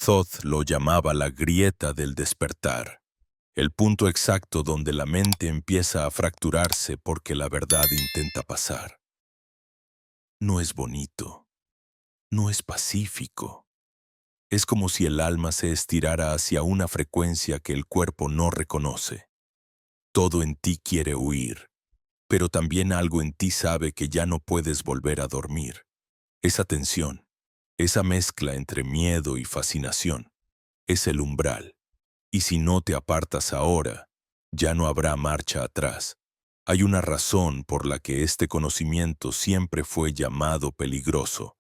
Thoth lo llamaba la grieta del despertar, el punto exacto donde la mente empieza a fracturarse porque la verdad intenta pasar. No es bonito, no es pacífico. Es como si el alma se estirara hacia una frecuencia que el cuerpo no reconoce. Todo en ti quiere huir, pero también algo en ti sabe que ya no puedes volver a dormir. Esa tensión, esa mezcla entre miedo y fascinación, es el umbral. Y si no te apartas ahora, ya no habrá marcha atrás. Hay una razón por la que este conocimiento siempre fue llamado peligroso,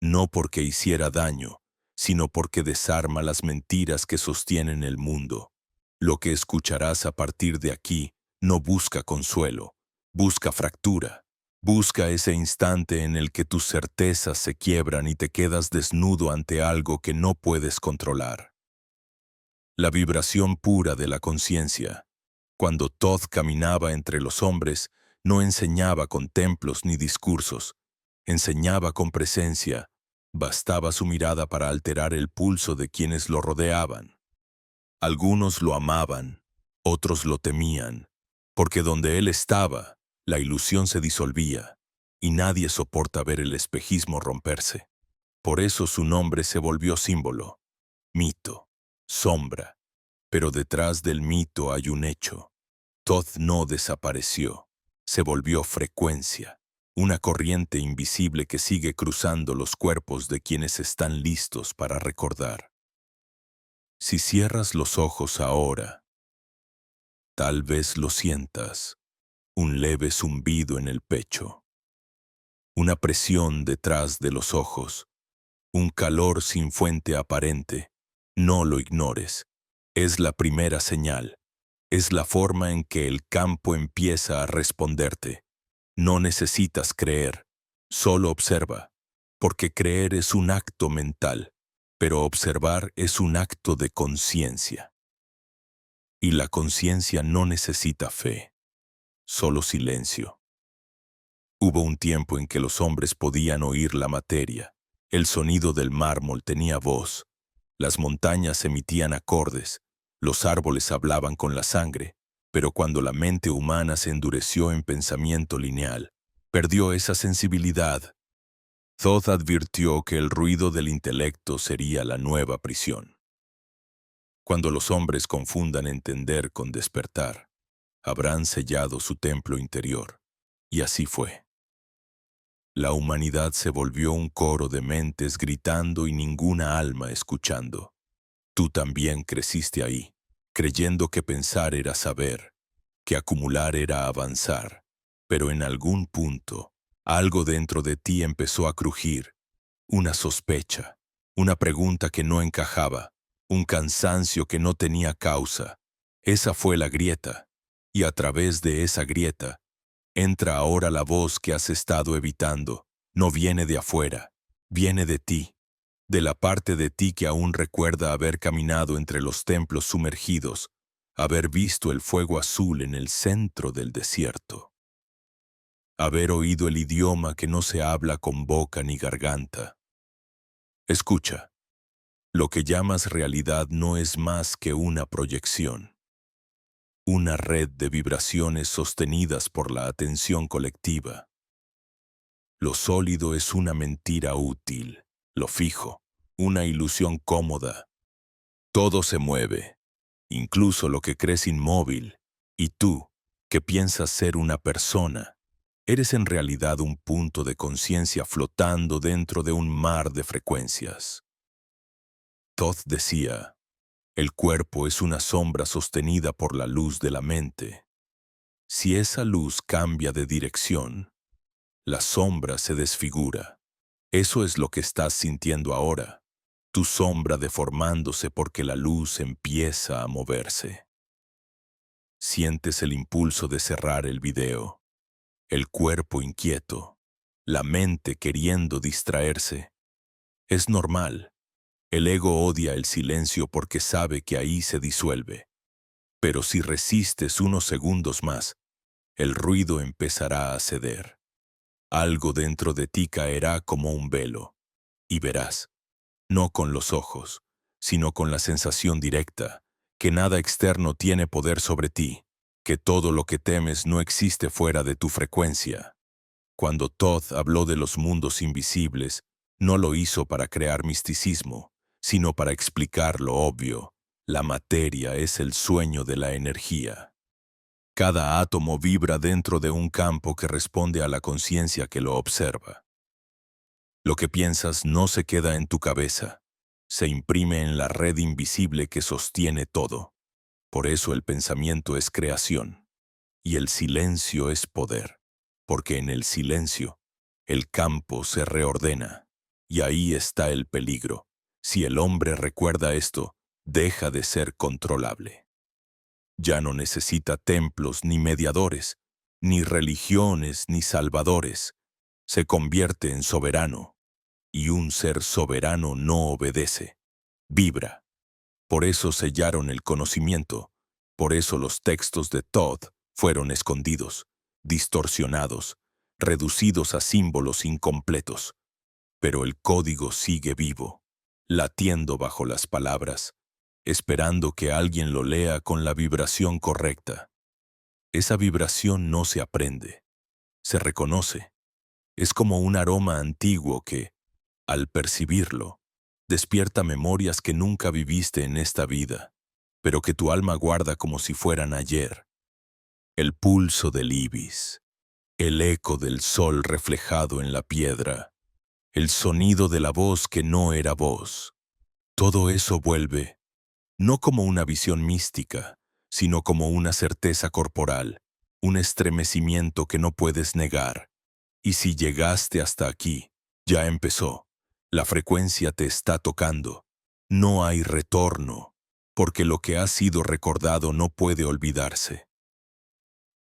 no porque hiciera daño, sino porque desarma las mentiras que sostienen el mundo. Lo que escucharás a partir de aquí no busca consuelo, busca fractura. Busca ese instante en el que tus certezas se quiebran y te quedas desnudo ante algo que no puedes controlar. La vibración pura de la conciencia. Cuando Thoth caminaba entre los hombres, no enseñaba con templos ni discursos, enseñaba con presencia. Bastaba su mirada para alterar el pulso de quienes lo rodeaban. Algunos lo amaban, otros lo temían, porque donde él estaba, la ilusión se disolvía, y nadie soporta ver el espejismo romperse. Por eso su nombre se volvió símbolo, mito, sombra. Pero detrás del mito hay un hecho. Thoth no desapareció, se volvió frecuencia, una corriente invisible que sigue cruzando los cuerpos de quienes están listos para recordar. Si cierras los ojos ahora, tal vez lo sientas, un leve zumbido en el pecho, una presión detrás de los ojos, un calor sin fuente aparente. No lo ignores, es la primera señal. Es la forma en que el campo empieza a responderte. No necesitas creer, solo observa, porque creer es un acto mental, pero observar es un acto de conciencia. Y la conciencia no necesita fe, solo silencio. Hubo un tiempo en que los hombres podían oír la materia. El sonido del mármol tenía voz. Las montañas emitían acordes. Los árboles hablaban con la sangre. Pero cuando la mente humana se endureció en pensamiento lineal, perdió esa sensibilidad. Thoth advirtió que el ruido del intelecto sería la nueva prisión. Cuando los hombres confundan entender con despertar, habrán sellado su templo interior. Y así fue. La humanidad se volvió un coro de mentes gritando y ninguna alma escuchando. Tú también creciste ahí, creyendo que pensar era saber, que acumular era avanzar. Pero en algún punto, algo dentro de ti empezó a crujir. Una sospecha, una pregunta que no encajaba, un cansancio que no tenía causa. Esa fue la grieta, y a través de esa grieta, entra ahora la voz que has estado evitando. No viene de afuera, viene de ti, de la parte de ti que aún recuerda haber caminado entre los templos sumergidos, haber visto el fuego azul en el centro del desierto, haber oído el idioma que no se habla con boca ni garganta. Escucha, lo que llamas realidad no es más que una proyección. Una red de vibraciones sostenidas por la atención colectiva. Lo sólido es una mentira útil, lo fijo, una ilusión cómoda. Todo se mueve, incluso lo que crees inmóvil, y tú, que piensas ser una persona, eres en realidad un punto de conciencia flotando dentro de un mar de frecuencias. Thoth decía, el cuerpo es una sombra sostenida por la luz de la mente. Si esa luz cambia de dirección, la sombra se desfigura. Eso es lo que estás sintiendo ahora, tu sombra deformándose porque la luz empieza a moverse. Sientes el impulso de cerrar el video, el cuerpo inquieto, la mente queriendo distraerse. Es normal. El ego odia el silencio porque sabe que ahí se disuelve. Pero si resistes unos segundos más, el ruido empezará a ceder. Algo dentro de ti caerá como un velo, y verás, no con los ojos, sino con la sensación directa, que nada externo tiene poder sobre ti, que todo lo que temes no existe fuera de tu frecuencia. Cuando Thoth habló de los mundos invisibles, no lo hizo para crear misticismo, sino para explicar lo obvio. La materia es el sueño de la energía. Cada átomo vibra dentro de un campo que responde a la conciencia que lo observa. Lo que piensas no se queda en tu cabeza, se imprime en la red invisible que sostiene todo. Por eso el pensamiento es creación, y el silencio es poder, porque en el silencio el campo se reordena, y ahí está el peligro. Si el hombre recuerda esto, deja de ser controlable. Ya no necesita templos ni mediadores, ni religiones ni salvadores. Se convierte en soberano, y un ser soberano no obedece, vibra. Por eso sellaron el conocimiento, por eso los textos de Thoth fueron escondidos, distorsionados, reducidos a símbolos incompletos. Pero el código sigue vivo, latiendo bajo las palabras, esperando que alguien lo lea con la vibración correcta. Esa vibración no se aprende, se reconoce. Es como un aroma antiguo que, al percibirlo, despierta memorias que nunca viviste en esta vida, pero que tu alma guarda como si fueran ayer. El pulso del ibis, el eco del sol reflejado en la piedra, el sonido de la voz que no era voz. Todo eso vuelve, no como una visión mística, sino como una certeza corporal, un estremecimiento que no puedes negar. Y si llegaste hasta aquí, ya empezó. La frecuencia te está tocando. No hay retorno, porque lo que ha sido recordado no puede olvidarse.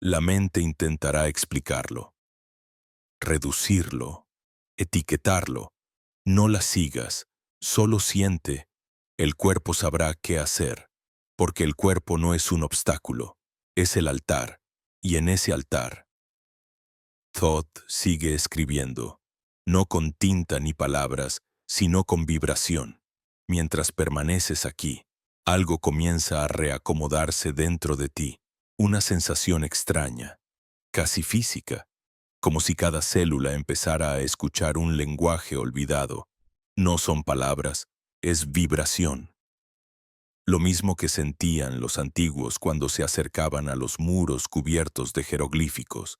La mente intentará explicarlo, reducirlo, etiquetarlo. No la sigas, solo siente. El cuerpo sabrá qué hacer, porque el cuerpo no es un obstáculo, es el altar, y en ese altar, Thoth sigue escribiendo, no con tinta ni palabras, sino con vibración. Mientras permaneces aquí, algo comienza a reacomodarse dentro de ti, una sensación extraña, casi física, como si cada célula empezara a escuchar un lenguaje olvidado. No son palabras, es vibración. Lo mismo que sentían los antiguos cuando se acercaban a los muros cubiertos de jeroglíficos,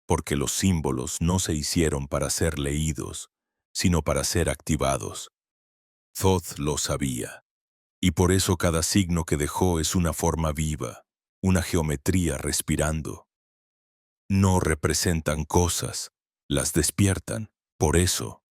porque los símbolos no se hicieron para ser leídos, sino para ser activados. Thoth lo sabía, y por eso cada signo que dejó es una forma viva, una geometría respirando. No representan cosas, las despiertan. Por eso,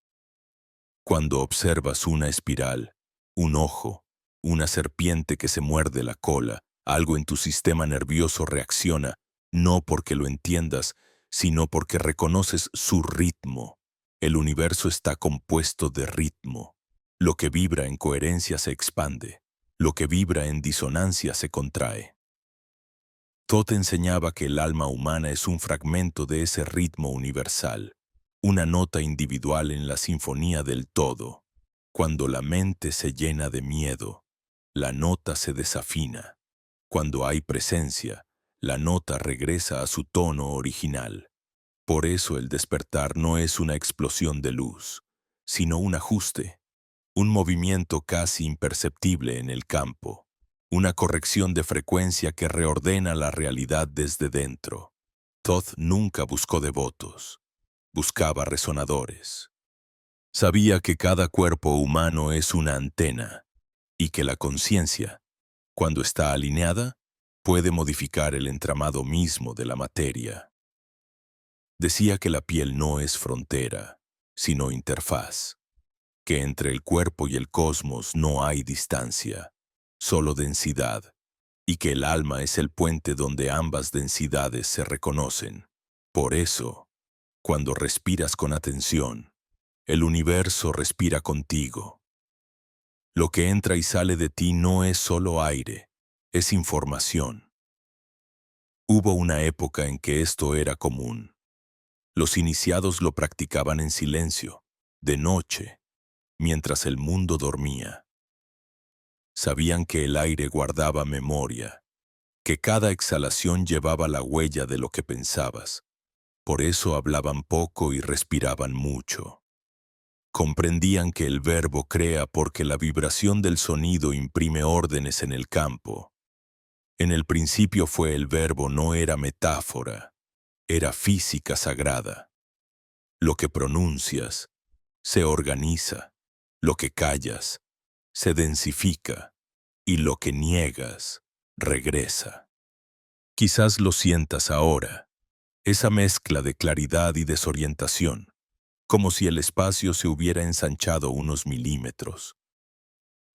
cuando observas una espiral, un ojo, una serpiente que se muerde la cola, algo en tu sistema nervioso reacciona, no porque lo entiendas, sino porque reconoces su ritmo. El universo está compuesto de ritmo. Lo que vibra en coherencia se expande, lo que vibra en disonancia se contrae. Thoth enseñaba que el alma humana es un fragmento de ese ritmo universal, una nota individual en la sinfonía del todo. Cuando la mente se llena de miedo, la nota se desafina. Cuando hay presencia, la nota regresa a su tono original. Por eso el despertar no es una explosión de luz, sino un ajuste, un movimiento casi imperceptible en el campo, una corrección de frecuencia que reordena la realidad desde dentro. Thoth nunca buscó devotos, buscaba resonadores. Sabía que cada cuerpo humano es una antena y que la conciencia, cuando está alineada, puede modificar el entramado mismo de la materia. Decía que la piel no es frontera, sino interfaz, que entre el cuerpo y el cosmos no hay distancia, solo densidad, y que el alma es el puente donde ambas densidades se reconocen. Por eso, cuando respiras con atención, el universo respira contigo. Lo que entra y sale de ti no es solo aire, es información. Hubo una época en que esto era común. Los iniciados lo practicaban en silencio, de noche, mientras el mundo dormía. Sabían que el aire guardaba memoria, que cada exhalación llevaba la huella de lo que pensabas. Por eso hablaban poco y respiraban mucho. Comprendían que el verbo crea porque la vibración del sonido imprime órdenes en el campo. En el principio fue el verbo, no era metáfora, era física sagrada. Lo que pronuncias se organiza, lo que callas se densifica y lo que niegas regresa. Quizás lo sientas ahora, esa mezcla de claridad y desorientación, como si el espacio se hubiera ensanchado unos milímetros.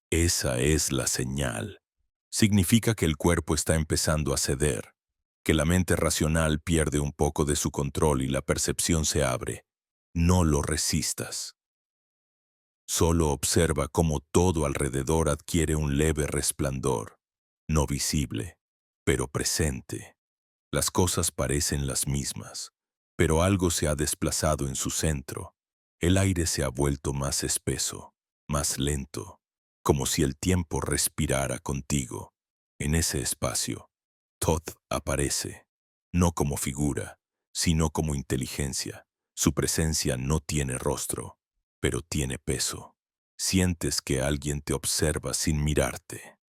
Esa es la señal. Significa que el cuerpo está empezando a ceder, que la mente racional pierde un poco de su control y la percepción se abre. No lo resistas. Solo observa cómo todo alrededor adquiere un leve resplandor, no visible, pero presente. Las cosas parecen las mismas, pero algo se ha desplazado en su centro. El aire se ha vuelto más espeso, más lento, como si el tiempo respirara contigo. En ese espacio, Thoth aparece, no como figura, sino como inteligencia. Su presencia no tiene rostro, pero tiene peso. Sientes que alguien te observa sin mirarte,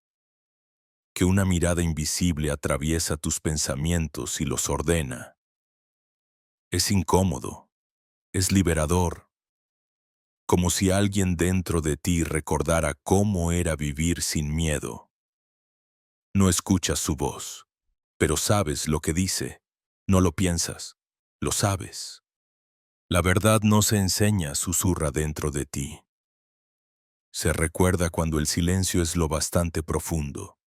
que una mirada invisible atraviesa tus pensamientos y los ordena. Es incómodo, es liberador, como si alguien dentro de ti recordara cómo era vivir sin miedo. No escuchas su voz, pero sabes lo que dice. No lo piensas, lo sabes. La verdad no se enseña, susurra dentro de ti. Se recuerda cuando el silencio es lo bastante profundo.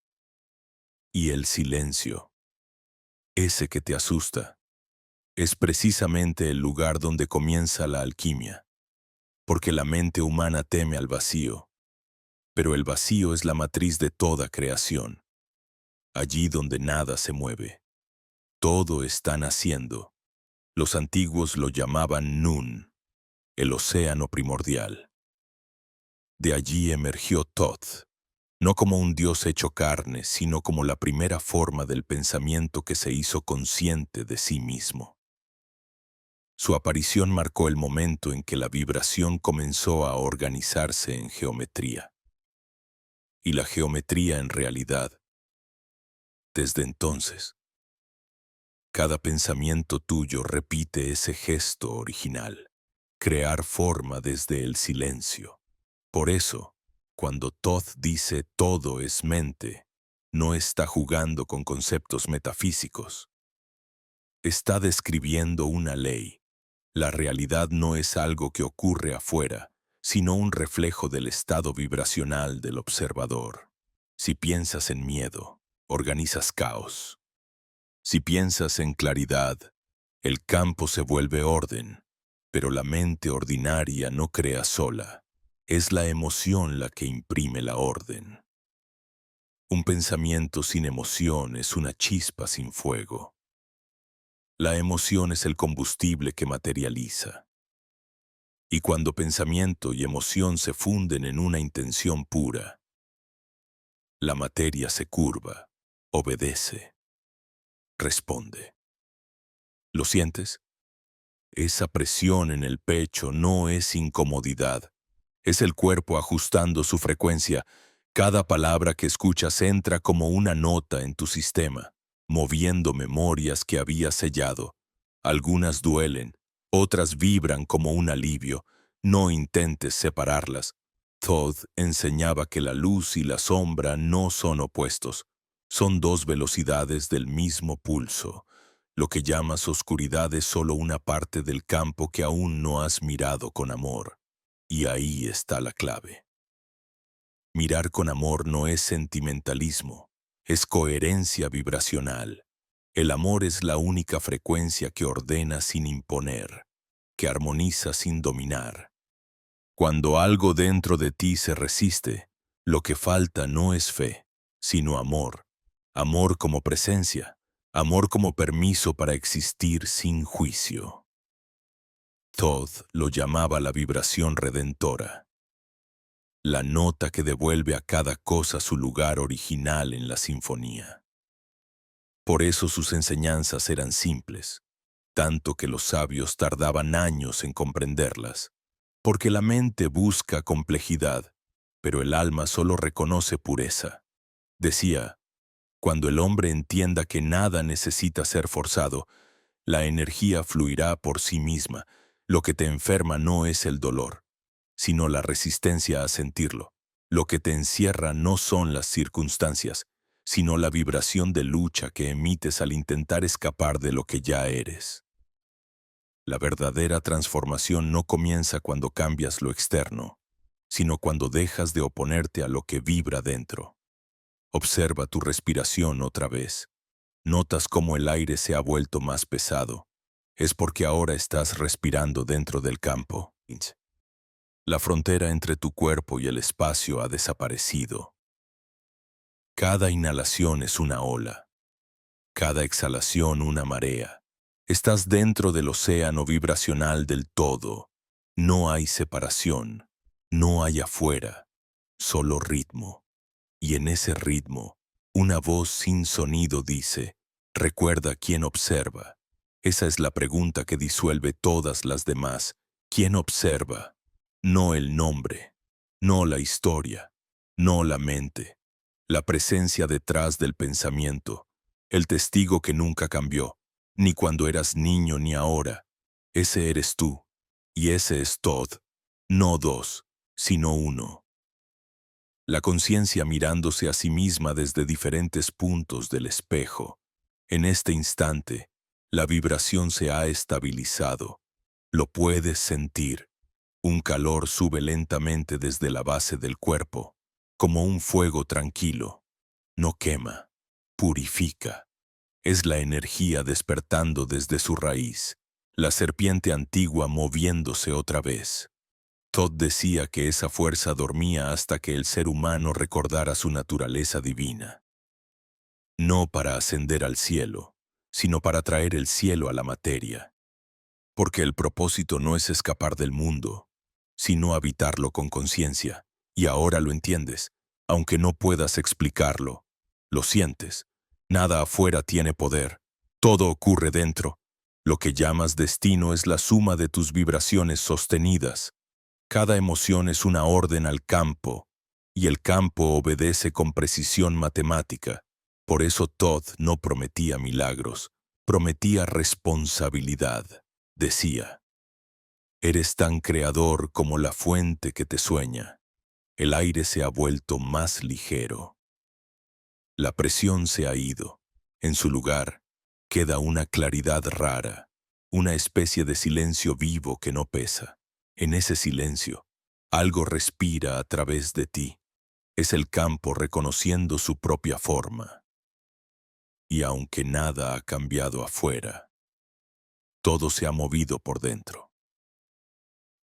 Y el silencio, ese que te asusta, es precisamente el lugar donde comienza la alquimia, porque la mente humana teme al vacío, pero el vacío es la matriz de toda creación. Allí donde nada se mueve, todo está naciendo. Los antiguos lo llamaban Nun, el océano primordial. De allí emergió Thoth, no como un dios hecho carne, sino como la primera forma del pensamiento que se hizo consciente de sí mismo. Su aparición marcó el momento en que la vibración comenzó a organizarse en geometría. Y la geometría en realidad, desde entonces, cada pensamiento tuyo repite ese gesto original, crear forma desde el silencio. Por eso, cuando Thoth dice todo es mente, no está jugando con conceptos metafísicos. Está describiendo una ley. La realidad no es algo que ocurre afuera, sino un reflejo del estado vibracional del observador. Si piensas en miedo, organizas caos. Si piensas en claridad, el campo se vuelve orden, pero la mente ordinaria no crea sola. Es la emoción la que imprime la orden. Un pensamiento sin emoción es una chispa sin fuego. La emoción es el combustible que materializa. Y cuando pensamiento y emoción se funden en una intención pura, la materia se curva, obedece, responde. ¿Lo sientes? Esa presión en el pecho no es incomodidad, es el cuerpo ajustando su frecuencia. Cada palabra que escuchas entra como una nota en tu sistema, moviendo memorias que habías sellado. Algunas duelen, otras vibran como un alivio. No intentes separarlas. Thoth enseñaba que la luz y la sombra no son opuestos, son dos velocidades del mismo pulso. Lo que llamas oscuridad es solo una parte del campo que aún no has mirado con amor. Y ahí está la clave. Mirar con amor no es sentimentalismo, es coherencia vibracional. El amor es la única frecuencia que ordena sin imponer, que armoniza sin dominar. Cuando algo dentro de ti se resiste, lo que falta no es fe, sino amor. Amor como presencia, amor como permiso para existir sin juicio. Thoth lo llamaba la vibración redentora. la nota que devuelve a cada cosa su lugar original en la sinfonía. Por eso sus enseñanzas eran simples, tanto que los sabios tardaban años en comprenderlas, porque la mente busca complejidad, pero el alma solo reconoce pureza. Decía, cuando el hombre entienda que nada necesita ser forzado, la energía fluirá por sí misma. Lo que te enferma no es el dolor, sino la resistencia a sentirlo. Lo que te encierra no son las circunstancias, sino la vibración de lucha que emites al intentar escapar de lo que ya eres. La verdadera transformación no comienza cuando cambias lo externo, sino cuando dejas de oponerte a lo que vibra dentro. Observa tu respiración otra vez. Notas cómo el aire se ha vuelto más pesado. Es porque ahora estás respirando dentro del campo. La frontera entre tu cuerpo y el espacio ha desaparecido. Cada inhalación es una ola, cada exhalación una marea. Estás dentro del océano vibracional del todo. No hay separación, no hay afuera, solo ritmo. Y en ese ritmo, una voz sin sonido dice, recuerda quién observa. Esa es la pregunta que disuelve todas las demás. ¿Quién observa? No el nombre, no la historia, no la mente, la presencia detrás del pensamiento, el testigo que nunca cambió, ni cuando eras niño ni ahora. Ese eres tú, y ese es Todd, no dos, sino uno. La conciencia mirándose a sí misma desde diferentes puntos del espejo. En este instante, la vibración se ha estabilizado. Lo puedes sentir. Un calor sube lentamente desde la base del cuerpo, como un fuego tranquilo. No quema, purifica. Es la energía despertando desde su raíz, la serpiente antigua moviéndose otra vez. Todd decía que esa fuerza dormía hasta que el ser humano recordara su naturaleza divina. No para ascender al cielo, sino para traer el cielo a la materia. Porque el propósito no es escapar del mundo, sino habitarlo con conciencia. Y ahora lo entiendes, aunque no puedas explicarlo. Lo sientes. Nada afuera tiene poder. Todo ocurre dentro. Lo que llamas destino es la suma de tus vibraciones sostenidas. Cada emoción es una orden al campo, y el campo obedece con precisión matemática. Por eso Todd no prometía milagros, prometía responsabilidad. Decía, eres tan creador como la fuente que te sueña. El aire se ha vuelto más ligero. La presión se ha ido. En su lugar, queda una claridad rara, una especie de silencio vivo que no pesa. En ese silencio, algo respira a través de ti. Es el campo reconociendo su propia forma. Y aunque nada ha cambiado afuera, todo se ha movido por dentro.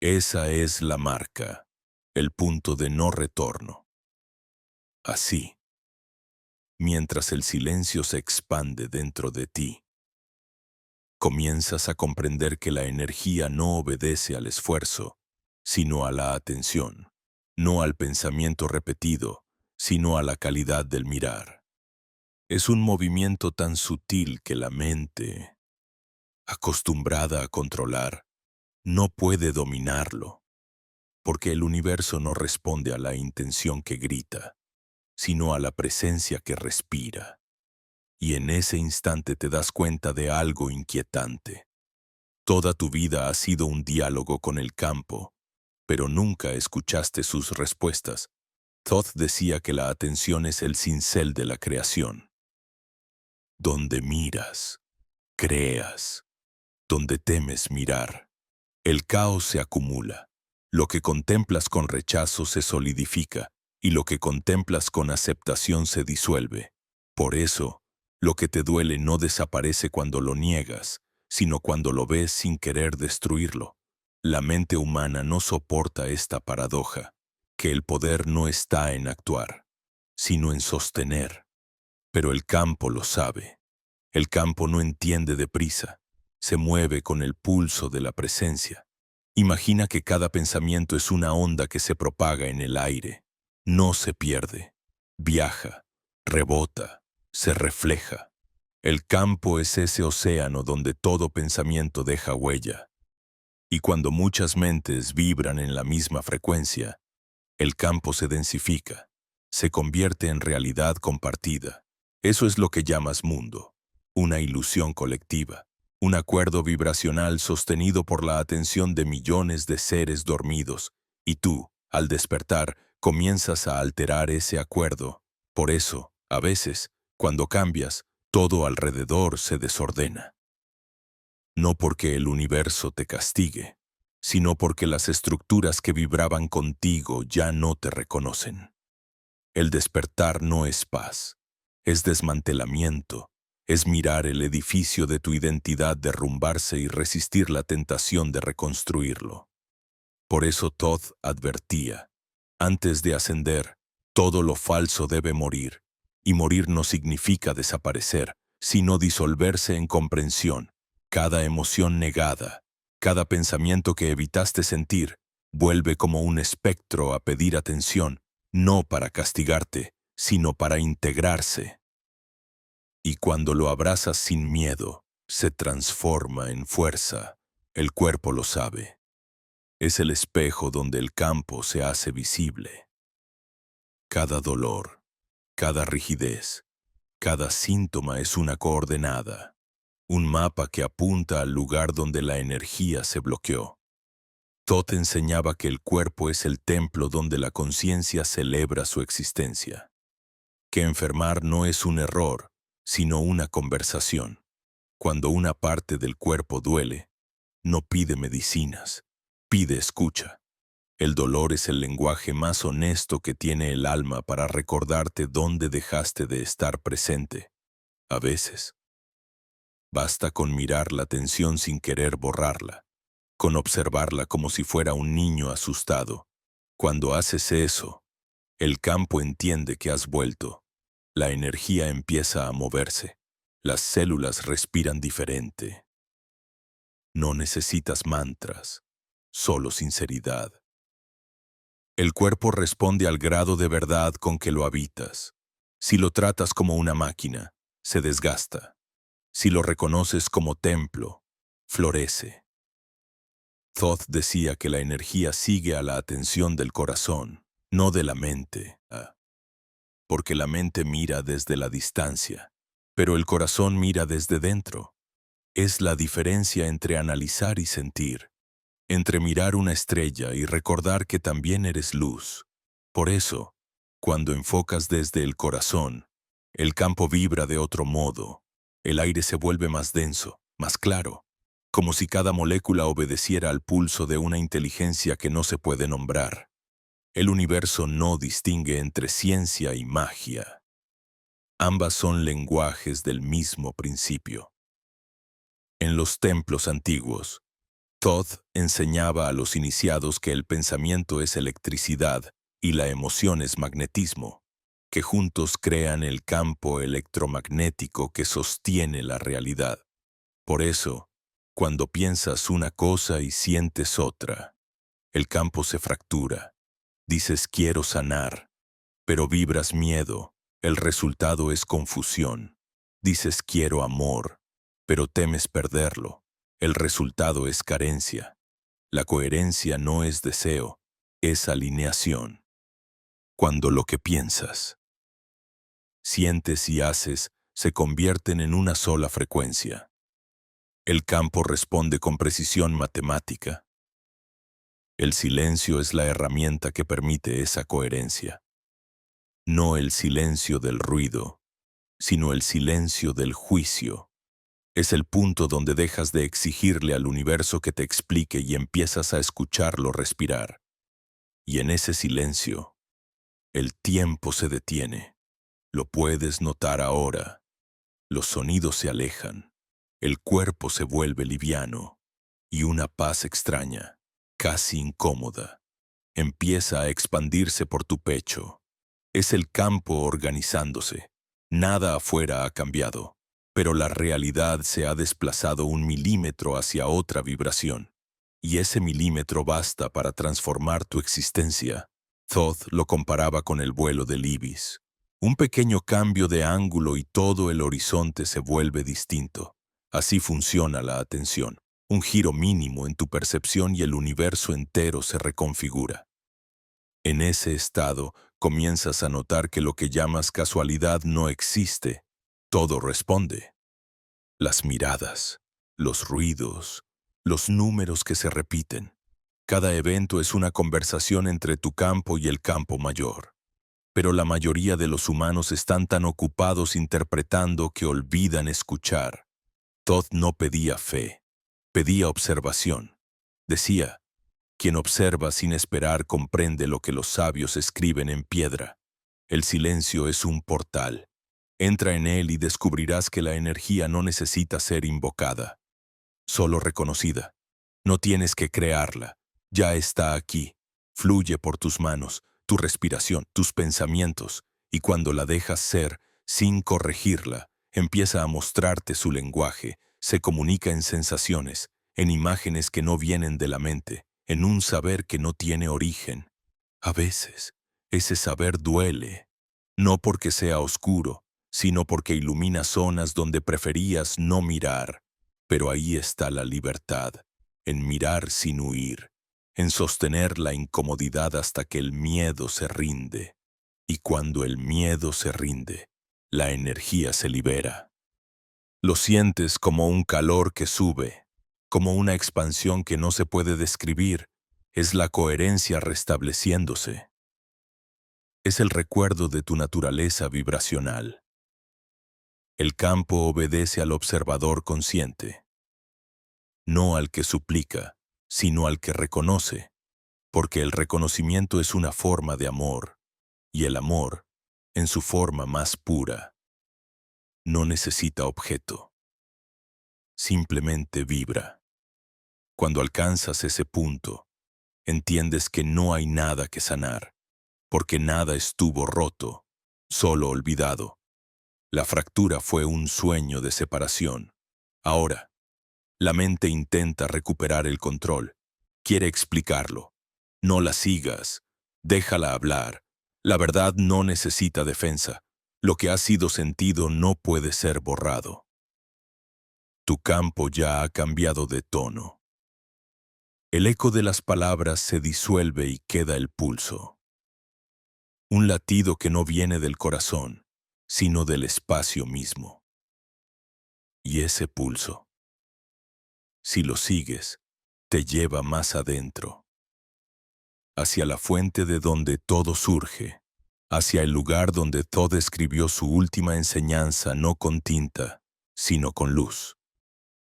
Esa es la marca, el punto de no retorno. Así, mientras el silencio se expande dentro de ti, comienzas a comprender que la energía no obedece al esfuerzo, sino a la atención, no al pensamiento repetido, sino a la calidad del mirar. Es un movimiento tan sutil que la mente, acostumbrada a controlar, no puede dominarlo, porque el universo no responde a la intención que grita, sino a la presencia que respira. Y en ese instante te das cuenta de algo inquietante. Toda tu vida ha sido un diálogo con el campo, pero nunca escuchaste sus respuestas. Todd decía que la atención es el cincel de la creación. Donde miras, creas. Donde temes mirar, el caos se acumula. Lo que contemplas con rechazo se solidifica, y lo que contemplas con aceptación se disuelve. Por eso, lo que te duele no desaparece cuando lo niegas, sino cuando lo ves sin querer destruirlo. La mente humana no soporta esta paradoja, que el poder no está en actuar, sino en sostener. Pero el campo lo sabe. El campo no entiende deprisa, se mueve con el pulso de la presencia. Imagina que cada pensamiento es una onda que se propaga en el aire. No se pierde. Viaja, rebota, se refleja. El campo es ese océano donde todo pensamiento deja huella. Y cuando muchas mentes vibran en la misma frecuencia, el campo se densifica, se convierte en realidad compartida. Eso es lo que llamas mundo, una ilusión colectiva, un acuerdo vibracional sostenido por la atención de millones de seres dormidos, y tú, al despertar, comienzas a alterar ese acuerdo. Por eso, a veces, cuando cambias, todo alrededor se desordena. No porque el universo te castigue, sino porque las estructuras que vibraban contigo ya no te reconocen. El despertar no es paz, es desmantelamiento, es mirar el edificio de tu identidad derrumbarse y resistir la tentación de reconstruirlo. Por eso Todd advertía, antes de ascender, todo lo falso debe morir, y morir no significa desaparecer, sino disolverse en comprensión. Cada emoción negada, cada pensamiento que evitaste sentir, vuelve como un espectro a pedir atención, no para castigarte, sino para integrarse. Y cuando lo abrazas sin miedo, se transforma en fuerza. El cuerpo lo sabe. Es el espejo donde el campo se hace visible. Cada dolor, cada rigidez, cada síntoma es una coordenada, un mapa que apunta al lugar donde la energía se bloqueó. Todd enseñaba que el cuerpo es el templo donde la conciencia celebra su existencia, que enfermar no es un error, sino una conversación. Cuando una parte del cuerpo duele, no pide medicinas, pide escucha. El dolor es el lenguaje más honesto que tiene el alma para recordarte dónde dejaste de estar presente. A veces, basta con mirar la tensión sin querer borrarla, con observarla como si fuera un niño asustado. Cuando haces eso, el campo entiende que has vuelto. La energía empieza a moverse. Las células respiran diferente. No necesitas mantras, solo sinceridad. El cuerpo responde al grado de verdad con que lo habitas. Si lo tratas como una máquina, se desgasta. Si lo reconoces como templo, florece. Thoth decía que la energía sigue a la atención del corazón, no de la mente, porque la mente mira desde la distancia, pero el corazón mira desde dentro. Es la diferencia entre analizar y sentir, entre mirar una estrella y recordar que también eres luz. Por eso, cuando enfocas desde el corazón, el campo vibra de otro modo, el aire se vuelve más denso, más claro, como si cada molécula obedeciera al pulso de una inteligencia que no se puede nombrar. El universo no distingue entre ciencia y magia. Ambas son lenguajes del mismo principio. En los templos antiguos, Todd enseñaba a los iniciados que el pensamiento es electricidad y la emoción es magnetismo, que juntos crean el campo electromagnético que sostiene la realidad. Por eso, cuando piensas una cosa y sientes otra, el campo se fractura. Dices quiero sanar, pero vibras miedo. El resultado es confusión. Dices quiero amor, pero temes perderlo. El resultado es carencia. La coherencia no es deseo, es alineación. Cuando lo que piensas, sientes y haces se convierten en una sola frecuencia, el campo responde con precisión matemática. El silencio es la herramienta que permite esa coherencia. No el silencio del ruido, sino el silencio del juicio. Es el punto donde dejas de exigirle al universo que te explique y empiezas a escucharlo respirar. Y en ese silencio, el tiempo se detiene. Lo puedes notar ahora. Los sonidos se alejan. El cuerpo se vuelve liviano. Y una paz extraña, casi incómoda, empieza a expandirse por tu pecho. Es el campo organizándose. Nada afuera ha cambiado, pero la realidad se ha desplazado 1 milímetro hacia otra vibración. y ese milímetro basta para transformar tu existencia. Thoth lo comparaba con el vuelo del ibis. Un pequeño cambio de ángulo y todo el horizonte se vuelve distinto. Así funciona la atención. Un giro mínimo en tu percepción y el universo entero se reconfigura. En ese estado, comienzas a notar que lo que llamas casualidad no existe. Todo responde. Las miradas, los ruidos, los números que se repiten. Cada evento es una conversación entre tu campo y el campo mayor. Pero la mayoría de los humanos están tan ocupados interpretando que olvidan escuchar. Thoth no pedía fe, pedía observación. Decía, quien observa sin esperar comprende lo que los sabios escriben en piedra. El silencio es un portal. Entra en él y descubrirás que la energía no necesita ser invocada, solo reconocida. No tienes que crearla, ya está aquí. Fluye por tus manos, tu respiración, tus pensamientos, y cuando la dejas ser, sin corregirla, empieza a mostrarte su lenguaje, se comunica en sensaciones, en imágenes que no vienen de la mente, en un saber que no tiene origen. A veces, ese saber duele, no porque sea oscuro, sino porque ilumina zonas donde preferías no mirar. Pero ahí está la libertad, en mirar sin huir, en sostener la incomodidad hasta que el miedo se rinde. Y cuando el miedo se rinde, la energía se libera. Lo sientes como un calor que sube, como una expansión que no se puede describir. Es la coherencia restableciéndose. Es el recuerdo de tu naturaleza vibracional. El campo obedece al observador consciente, no al que suplica, sino al que reconoce, porque el reconocimiento es una forma de amor, y el amor, en su forma más pura, no necesita objeto, simplemente vibra. Cuando alcanzas ese punto, entiendes que no hay nada que sanar, porque nada estuvo roto, solo olvidado. La fractura fue un sueño de separación. Ahora, la mente intenta recuperar el control. Quiere explicarlo. No la sigas. Déjala hablar. La verdad no necesita defensa. Lo que ha sido sentido no puede ser borrado. Tu campo ya ha cambiado de tono. El eco de las palabras se disuelve y queda el pulso. Un latido que no viene del corazón, sino del espacio mismo. Y ese pulso, si lo sigues, te lleva más adentro, hacia la fuente de donde todo surge, hacia el lugar donde Thoth escribió su última enseñanza no con tinta, sino con luz.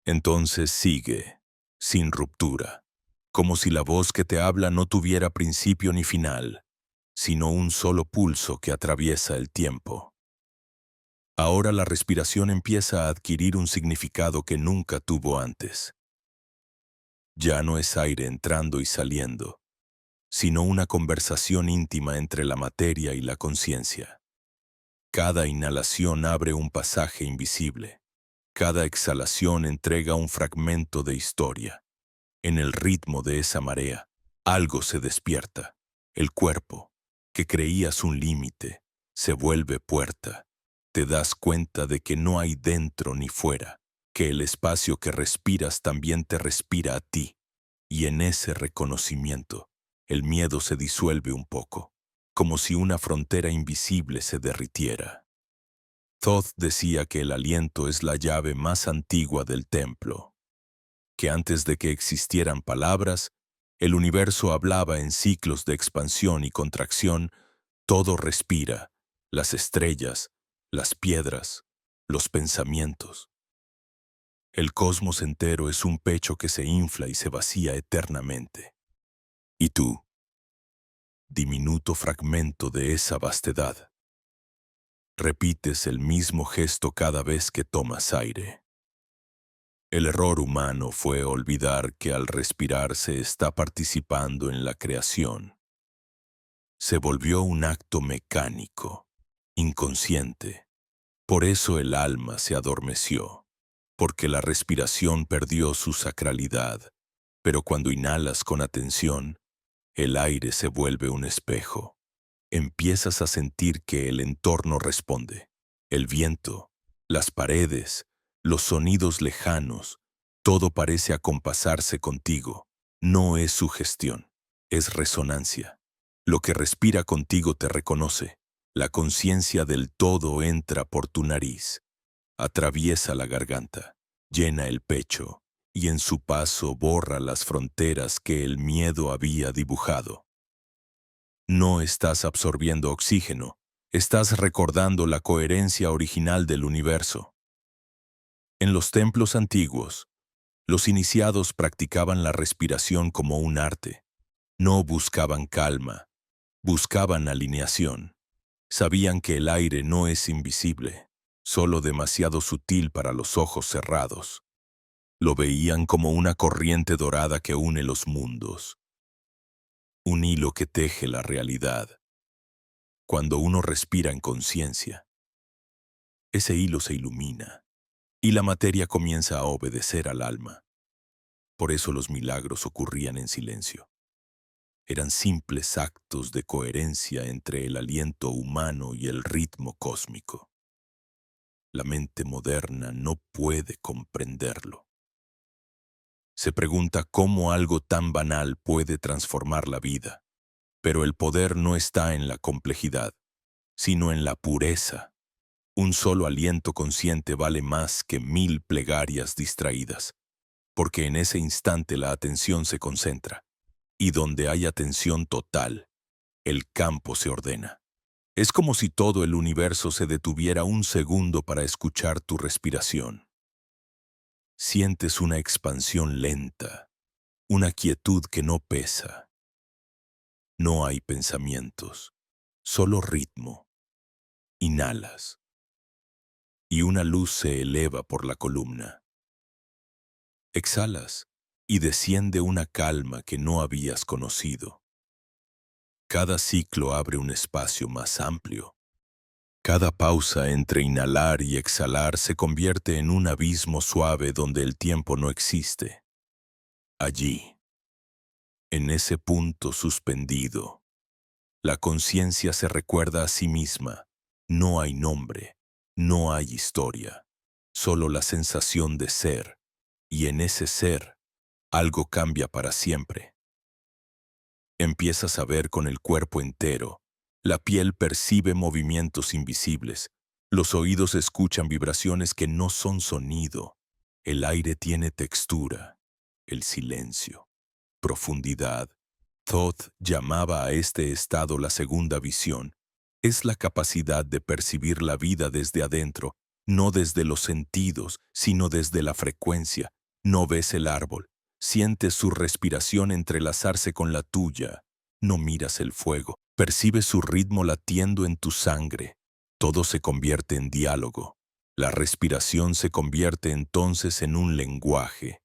Entonces sigue, sin ruptura, como si la voz que te habla no tuviera principio ni final, sino un solo pulso que atraviesa el tiempo. Ahora la respiración empieza a adquirir un significado que nunca tuvo antes. Ya no es aire entrando y saliendo, sino una conversación íntima entre la materia y la conciencia. Cada inhalación abre un pasaje invisible. Cada exhalación entrega un fragmento de historia. En el ritmo de esa marea, algo se despierta. El cuerpo, que creías un límite, se vuelve puerta. Te das cuenta de que no hay dentro ni fuera, que el espacio que respiras también te respira a ti. Y en ese reconocimiento, el miedo se disuelve un poco, como si una frontera invisible se derritiera. Thoth decía que el aliento es la llave más antigua del templo, que antes de que existieran palabras, el universo hablaba en ciclos de expansión y contracción. Todo respira, las estrellas, las piedras, los pensamientos. El cosmos entero es un pecho que se infla y se vacía eternamente. Y tú, diminuto fragmento de esa vastedad, repites el mismo gesto cada vez que tomas aire. El error humano fue olvidar que al respirar se está participando en la creación. Se volvió un acto mecánico, inconsciente. Por eso el alma se adormeció, porque la respiración perdió su sacralidad. Pero cuando inhalas con atención, el aire se vuelve un espejo. Empiezas a sentir que el entorno responde. El viento, las paredes, los sonidos lejanos, todo parece acompasarse contigo. No es sugestión, es resonancia. Lo que respira contigo te reconoce. La conciencia del todo entra por tu nariz, atraviesa la garganta, llena el pecho, y en su paso borra las fronteras que el miedo había dibujado. No estás absorbiendo oxígeno, estás recordando la coherencia original del universo. En los templos antiguos, los iniciados practicaban la respiración como un arte. No buscaban calma, buscaban alineación. Sabían que el aire no es invisible, solo demasiado sutil para los ojos cerrados. Lo veían como una corriente dorada que une los mundos, un hilo que teje la realidad. Cuando uno respira en conciencia, ese hilo se ilumina y la materia comienza a obedecer al alma. Por eso los milagros ocurrían en silencio. Eran simples actos de coherencia entre el aliento humano y el ritmo cósmico. La mente moderna no puede comprenderlo. Se pregunta cómo algo tan banal puede transformar la vida. Pero el poder no está en la complejidad, sino en la pureza. Un solo aliento consciente vale más que 1000 plegarias distraídas, porque en ese instante la atención se concentra, y donde hay atención total, el campo se ordena. Es como si todo el universo se detuviera un segundo para escuchar tu respiración. Sientes una expansión lenta, una quietud que no pesa. No hay pensamientos, solo ritmo. Inhalas, y una luz se eleva por la columna. Exhalas, y desciende una calma que no habías conocido. Cada ciclo abre un espacio más amplio. Cada pausa entre inhalar y exhalar se convierte en un abismo suave donde el tiempo no existe. Allí, en ese punto suspendido, la conciencia se recuerda a sí misma. No hay nombre, no hay historia, solo la sensación de ser, y en ese ser, algo cambia para siempre. Empiezas a ver con el cuerpo entero. La piel percibe movimientos invisibles. Los oídos escuchan vibraciones que no son sonido. El aire tiene textura. El silencio. Profundidad. Thoth llamaba a este estado la segunda visión. Es la capacidad de percibir la vida desde adentro, no desde los sentidos, sino desde la frecuencia. No ves el árbol. Sientes su respiración entrelazarse con la tuya. No miras el fuego. Percibes su ritmo latiendo en tu sangre. Todo se convierte en diálogo. La respiración se convierte entonces en un lenguaje.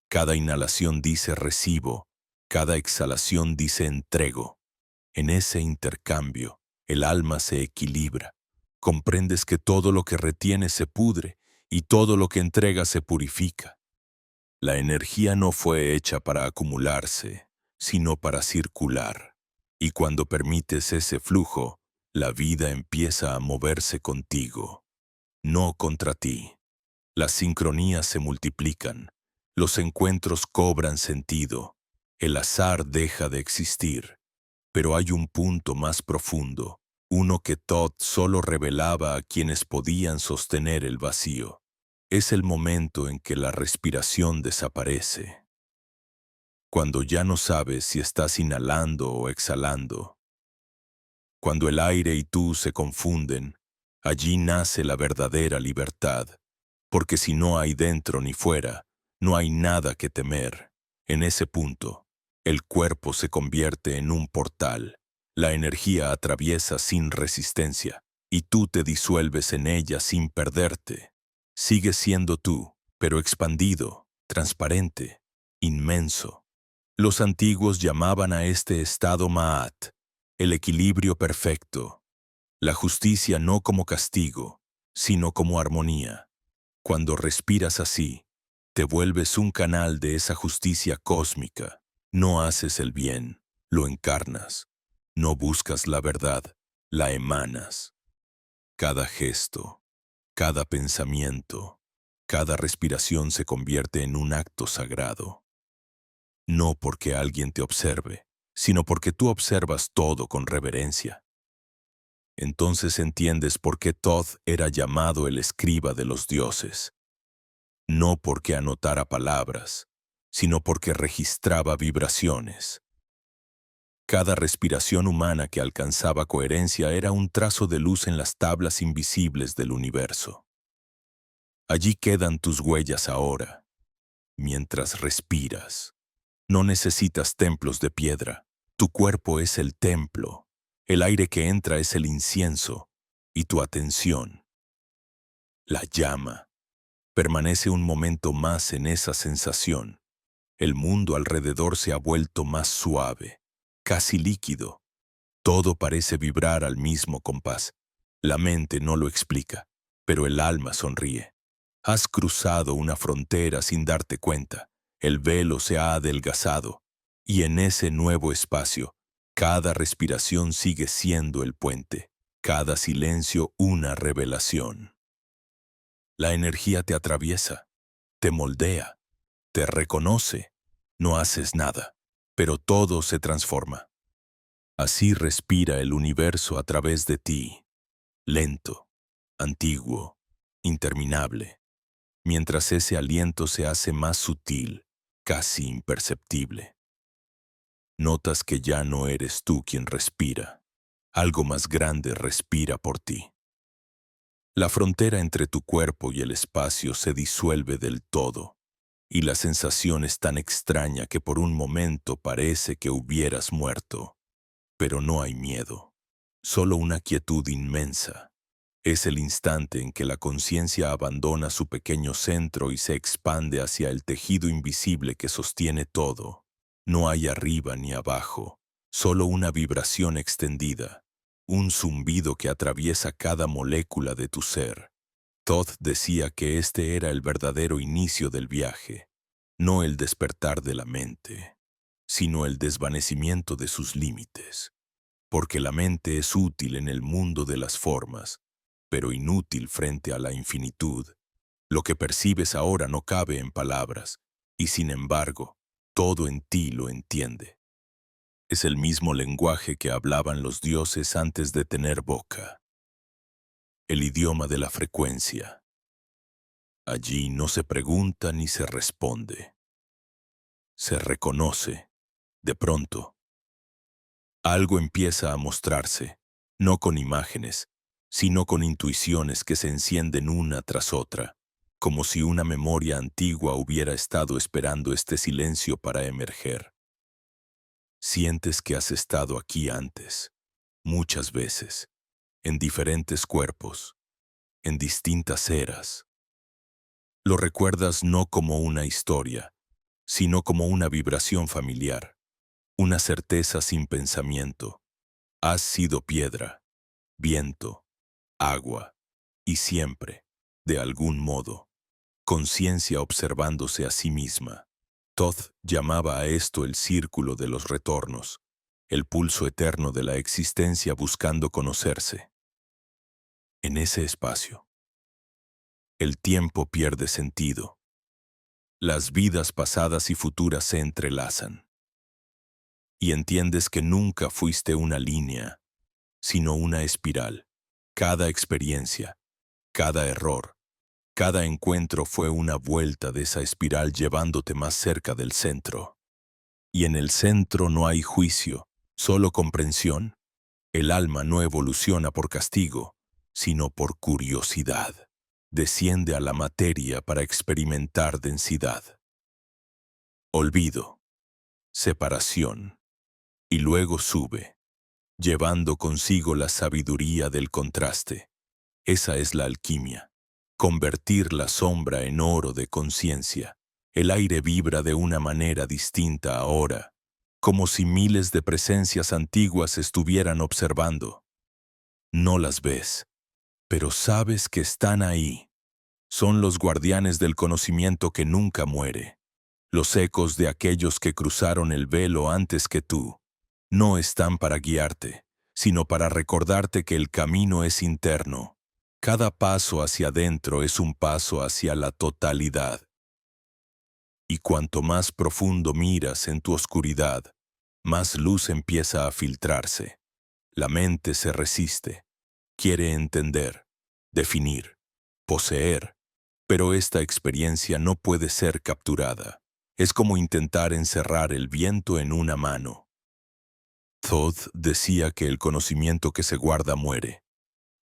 Cada inhalación dice recibo. Cada exhalación dice entrego. En ese intercambio, el alma se equilibra. Comprendes que todo lo que retiene se pudre y todo lo que entrega se purifica. La energía no fue hecha para acumularse, sino para circular. Y cuando permites ese flujo, la vida empieza a moverse contigo, no contra ti. Las sincronías se multiplican, los encuentros cobran sentido, el azar deja de existir. Pero hay un punto más profundo, uno que Thoth solo revelaba a quienes podían sostener el vacío. Es el momento en que la respiración desaparece. Cuando ya no sabes si estás inhalando o exhalando. Cuando el aire y tú se confunden, allí nace la verdadera libertad. Porque si no hay dentro ni fuera, no hay nada que temer. En ese punto, el cuerpo se convierte en un portal. La energía atraviesa sin resistencia, y tú te disuelves en ella sin perderte. Sigues siendo tú, pero expandido, transparente, inmenso. Los antiguos llamaban a este estado Ma'at, el equilibrio perfecto. La justicia no como castigo, sino como armonía. Cuando respiras así, Te vuelves un canal de esa justicia cósmica. No haces el bien, lo encarnas. No buscas la verdad, la emanas. Cada gesto, cada pensamiento, cada respiración se convierte en un acto sagrado. No porque alguien te observe, sino porque tú observas todo con reverencia. Entonces entiendes por qué Thoth era llamado el escriba de los dioses. No porque anotara palabras, sino porque registraba vibraciones. Cada respiración humana que alcanzaba coherencia era un trazo de luz en las tablas invisibles del universo. Allí quedan tus huellas ahora, mientras respiras. No necesitas templos de piedra. Tu cuerpo es el templo. El aire que entra es el incienso. Y tu atención, la llama, permanece un momento más en esa sensación. El mundo alrededor se ha vuelto más suave, casi líquido. Todo parece vibrar al mismo compás. La mente no lo explica, pero el alma sonríe. Has cruzado una frontera sin darte cuenta. El velo se ha adelgazado, y en ese nuevo espacio, cada respiración sigue siendo el puente, cada silencio una revelación. La energía te atraviesa, te moldea, te reconoce. No haces nada, pero todo se transforma. Así respira el universo a través de ti, lento, antiguo, interminable, mientras ese aliento se hace más sutil, casi imperceptible. Notas que ya no eres tú quien respira. Algo más grande respira por ti. La frontera entre tu cuerpo y el espacio se disuelve del todo, y la sensación es tan extraña que por un momento parece que hubieras muerto. Pero no hay miedo, solo una quietud inmensa. Es el instante en que la conciencia abandona su pequeño centro y se expande hacia el tejido invisible que sostiene todo. No hay arriba ni abajo, solo una vibración extendida, un zumbido que atraviesa cada molécula de tu ser. Thoth decía que este era el verdadero inicio del viaje, no el despertar de la mente, sino el desvanecimiento de sus límites. Porque la mente es útil en el mundo de las formas, pero inútil frente a la infinitud. Lo que percibes ahora no cabe en palabras, y sin embargo, todo en ti lo entiende. Es el mismo lenguaje que hablaban los dioses antes de tener boca. El idioma de la frecuencia. Allí no se pregunta ni se responde. Se reconoce, de pronto. Algo empieza a mostrarse, no con imágenes, sino con intuiciones que se encienden una tras otra, como si una memoria antigua hubiera estado esperando este silencio para emerger. Sientes que has estado aquí antes, muchas veces, en diferentes cuerpos, en distintas eras. Lo recuerdas no como una historia, sino como una vibración familiar, una certeza sin pensamiento. Has sido piedra, viento, agua, y siempre, de algún modo, conciencia observándose a sí misma. Thoth llamaba a esto el círculo de los retornos, el pulso eterno de la existencia buscando conocerse. En ese espacio, el tiempo pierde sentido. Las vidas pasadas y futuras se entrelazan. Y entiendes que nunca fuiste una línea, sino una espiral. Cada experiencia, cada error, cada encuentro fue una vuelta de esa espiral llevándote más cerca del centro. Y en el centro no hay juicio, solo comprensión. El alma no evoluciona por castigo, sino por curiosidad. Desciende a la materia para experimentar densidad. Olvido, separación, y luego sube, llevando consigo la sabiduría del contraste. Esa es la alquimia. Convertir la sombra en oro de conciencia. El aire vibra de una manera distinta ahora, como si miles de presencias antiguas estuvieran observando. No las ves, pero sabes que están ahí. Son los guardianes del conocimiento que nunca muere, los ecos de aquellos que cruzaron el velo antes que tú. No están para guiarte, sino para recordarte que el camino es interno. Cada paso hacia adentro es un paso hacia la totalidad. Y cuanto más profundo miras en tu oscuridad, más luz empieza a filtrarse. La mente se resiste, quiere entender, definir, poseer, pero esta experiencia no puede ser capturada. Es como intentar encerrar el viento en una mano. Thoth decía que el conocimiento que se guarda muere,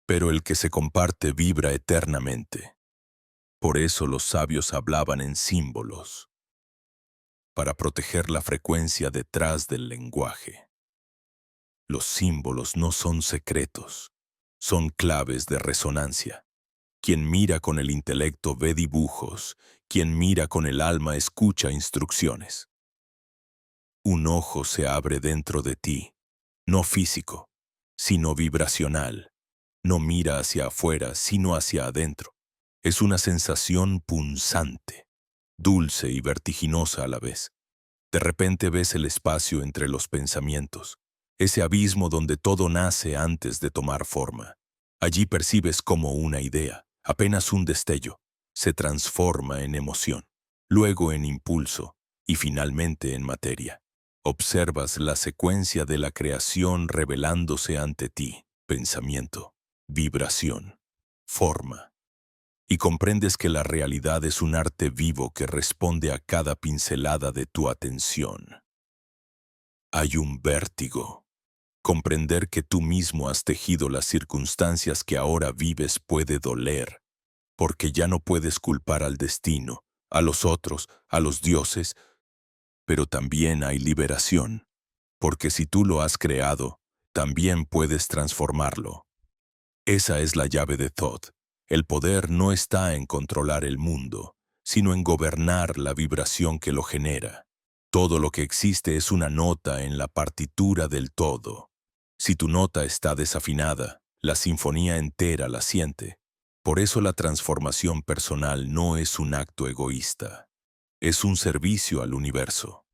pero el que se comparte vibra eternamente. Por eso los sabios hablaban en símbolos, para proteger la frecuencia detrás del lenguaje. Los símbolos no son secretos, son claves de resonancia. Quien mira con el intelecto ve dibujos, quien mira con el alma escucha instrucciones. Un ojo se abre dentro de ti, no físico, sino vibracional. No mira hacia afuera, sino hacia adentro. Es una sensación punzante, dulce y vertiginosa a la vez. De repente ves el espacio entre los pensamientos, ese abismo donde todo nace antes de tomar forma. Allí percibes como una idea, apenas un destello, se transforma en emoción, luego en impulso y finalmente en materia. Observas la secuencia de la creación revelándose ante ti, pensamiento, vibración, forma, y comprendes que la realidad es un arte vivo que responde a cada pincelada de tu atención. Hay un vértigo. Comprender que tú mismo has tejido las circunstancias que ahora vives puede doler, porque ya no puedes culpar al destino, a los otros, a los dioses, pero también hay liberación, porque si tú lo has creado, también puedes transformarlo. Esa es la llave de Thoth. El poder no está en controlar el mundo, sino en gobernar la vibración que lo genera. Todo lo que existe es una nota en la partitura del todo. Si tu nota está desafinada, la sinfonía entera la siente. Por eso la transformación personal no es un acto egoísta. Es un servicio al universo.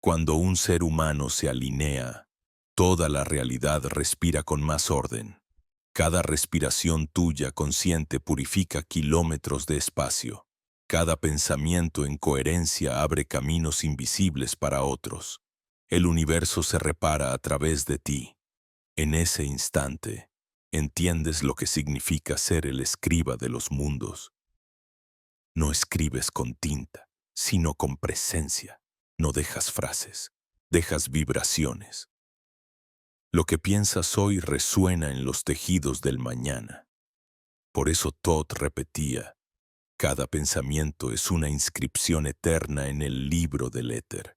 Cuando un ser humano se alinea, toda la realidad respira con más orden. Cada respiración tuya consciente purifica kilómetros de espacio. Cada pensamiento en coherencia abre caminos invisibles para otros. El universo se repara a través de ti. En ese instante, entiendes lo que significa ser el escriba de los mundos. No escribes con tinta, sino con presencia. No dejas frases, dejas vibraciones. Lo que piensas hoy resuena en los tejidos del mañana. Por eso Thoth repetía, cada pensamiento es una inscripción eterna en el libro del éter.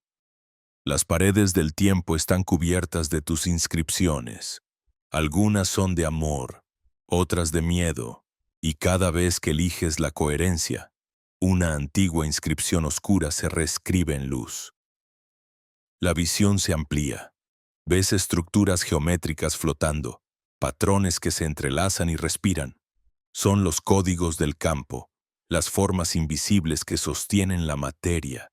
Las paredes del tiempo están cubiertas de tus inscripciones. Algunas son de amor, otras de miedo, y cada vez que eliges la coherencia, una antigua inscripción oscura se reescribe en luz. La visión se amplía. Ves estructuras geométricas flotando, patrones que se entrelazan y respiran. Son los códigos del campo, las formas invisibles que sostienen la materia.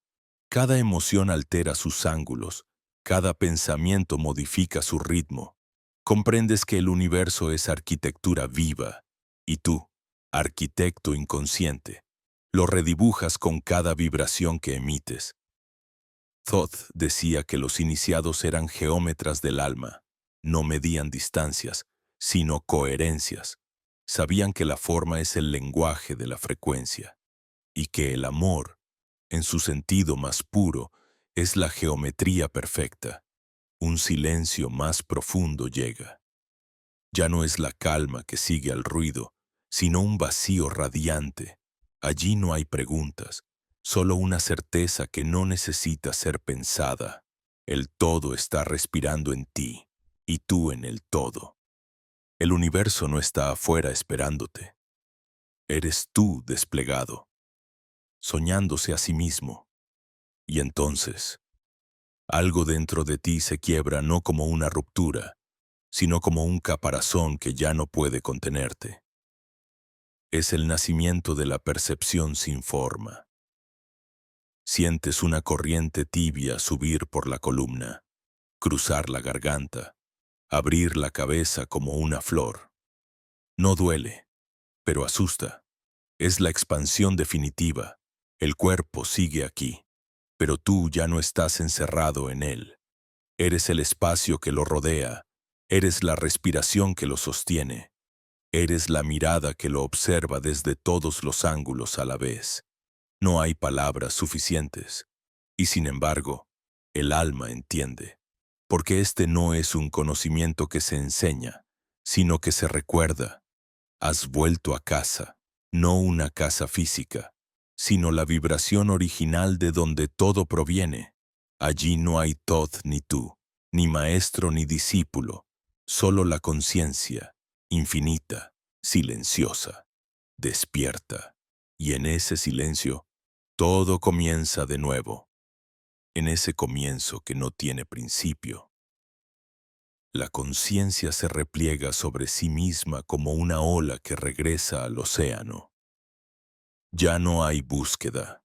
Cada emoción altera sus ángulos, cada pensamiento modifica su ritmo. Comprendes que el universo es arquitectura viva, y tú, arquitecto inconsciente, lo redibujas con cada vibración que emites. Thoth decía que los iniciados eran geómetras del alma, no medían distancias, sino coherencias. Sabían que la forma es el lenguaje de la frecuencia, y que el amor, en su sentido más puro, es la geometría perfecta. Un silencio más profundo llega. Ya no es la calma que sigue al ruido, sino un vacío radiante. Allí no hay preguntas, solo una certeza que no necesita ser pensada. El todo está respirando en ti, y tú en el todo. El universo no está afuera esperándote. Eres tú desplegado, soñándose a sí mismo. Y entonces, algo dentro de ti se quiebra no como una ruptura, sino como un caparazón que ya no puede contenerte. Es el nacimiento de la percepción sin forma. Sientes una corriente tibia subir por la columna, cruzar la garganta, abrir la cabeza como una flor. No duele, pero asusta. Es la expansión definitiva. El cuerpo sigue aquí, pero tú ya no estás encerrado en él. Eres el espacio que lo rodea, eres la respiración que lo sostiene, eres la mirada que lo observa desde todos los ángulos a la vez. No hay palabras suficientes, y sin embargo, el alma entiende, porque este no es un conocimiento que se enseña, sino que se recuerda. Has vuelto a casa, no una casa física, sino la vibración original de donde todo proviene. Allí no hay Todd ni tú, ni maestro ni discípulo, solo la conciencia, infinita, silenciosa, despierta. Y en ese silencio, todo comienza de nuevo, en ese comienzo que no tiene principio. La conciencia se repliega sobre sí misma como una ola que regresa al océano. Ya no hay búsqueda,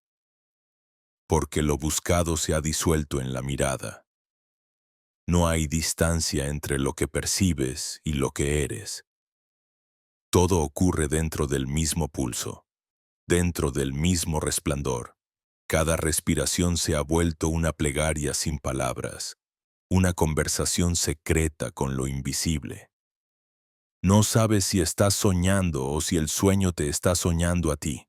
porque lo buscado se ha disuelto en la mirada. No hay distancia entre lo que percibes y lo que eres. Todo ocurre dentro del mismo pulso, dentro del mismo resplandor. Cada respiración se ha vuelto una plegaria sin palabras, una conversación secreta con lo invisible. No sabes si estás soñando o si el sueño te está soñando a ti.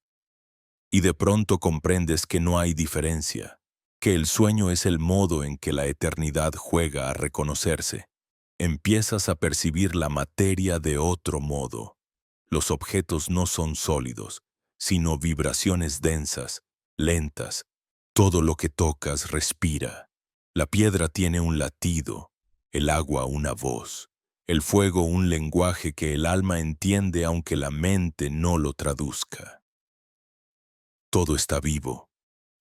Y de pronto comprendes que no hay diferencia, que el sueño es el modo en que la eternidad juega a reconocerse. Empiezas a percibir la materia de otro modo. Los objetos no son sólidos, sino vibraciones densas, lentas. Todo lo que tocas respira. La piedra tiene un latido, el agua una voz, el fuego un lenguaje que el alma entiende aunque la mente no lo traduzca. Todo está vivo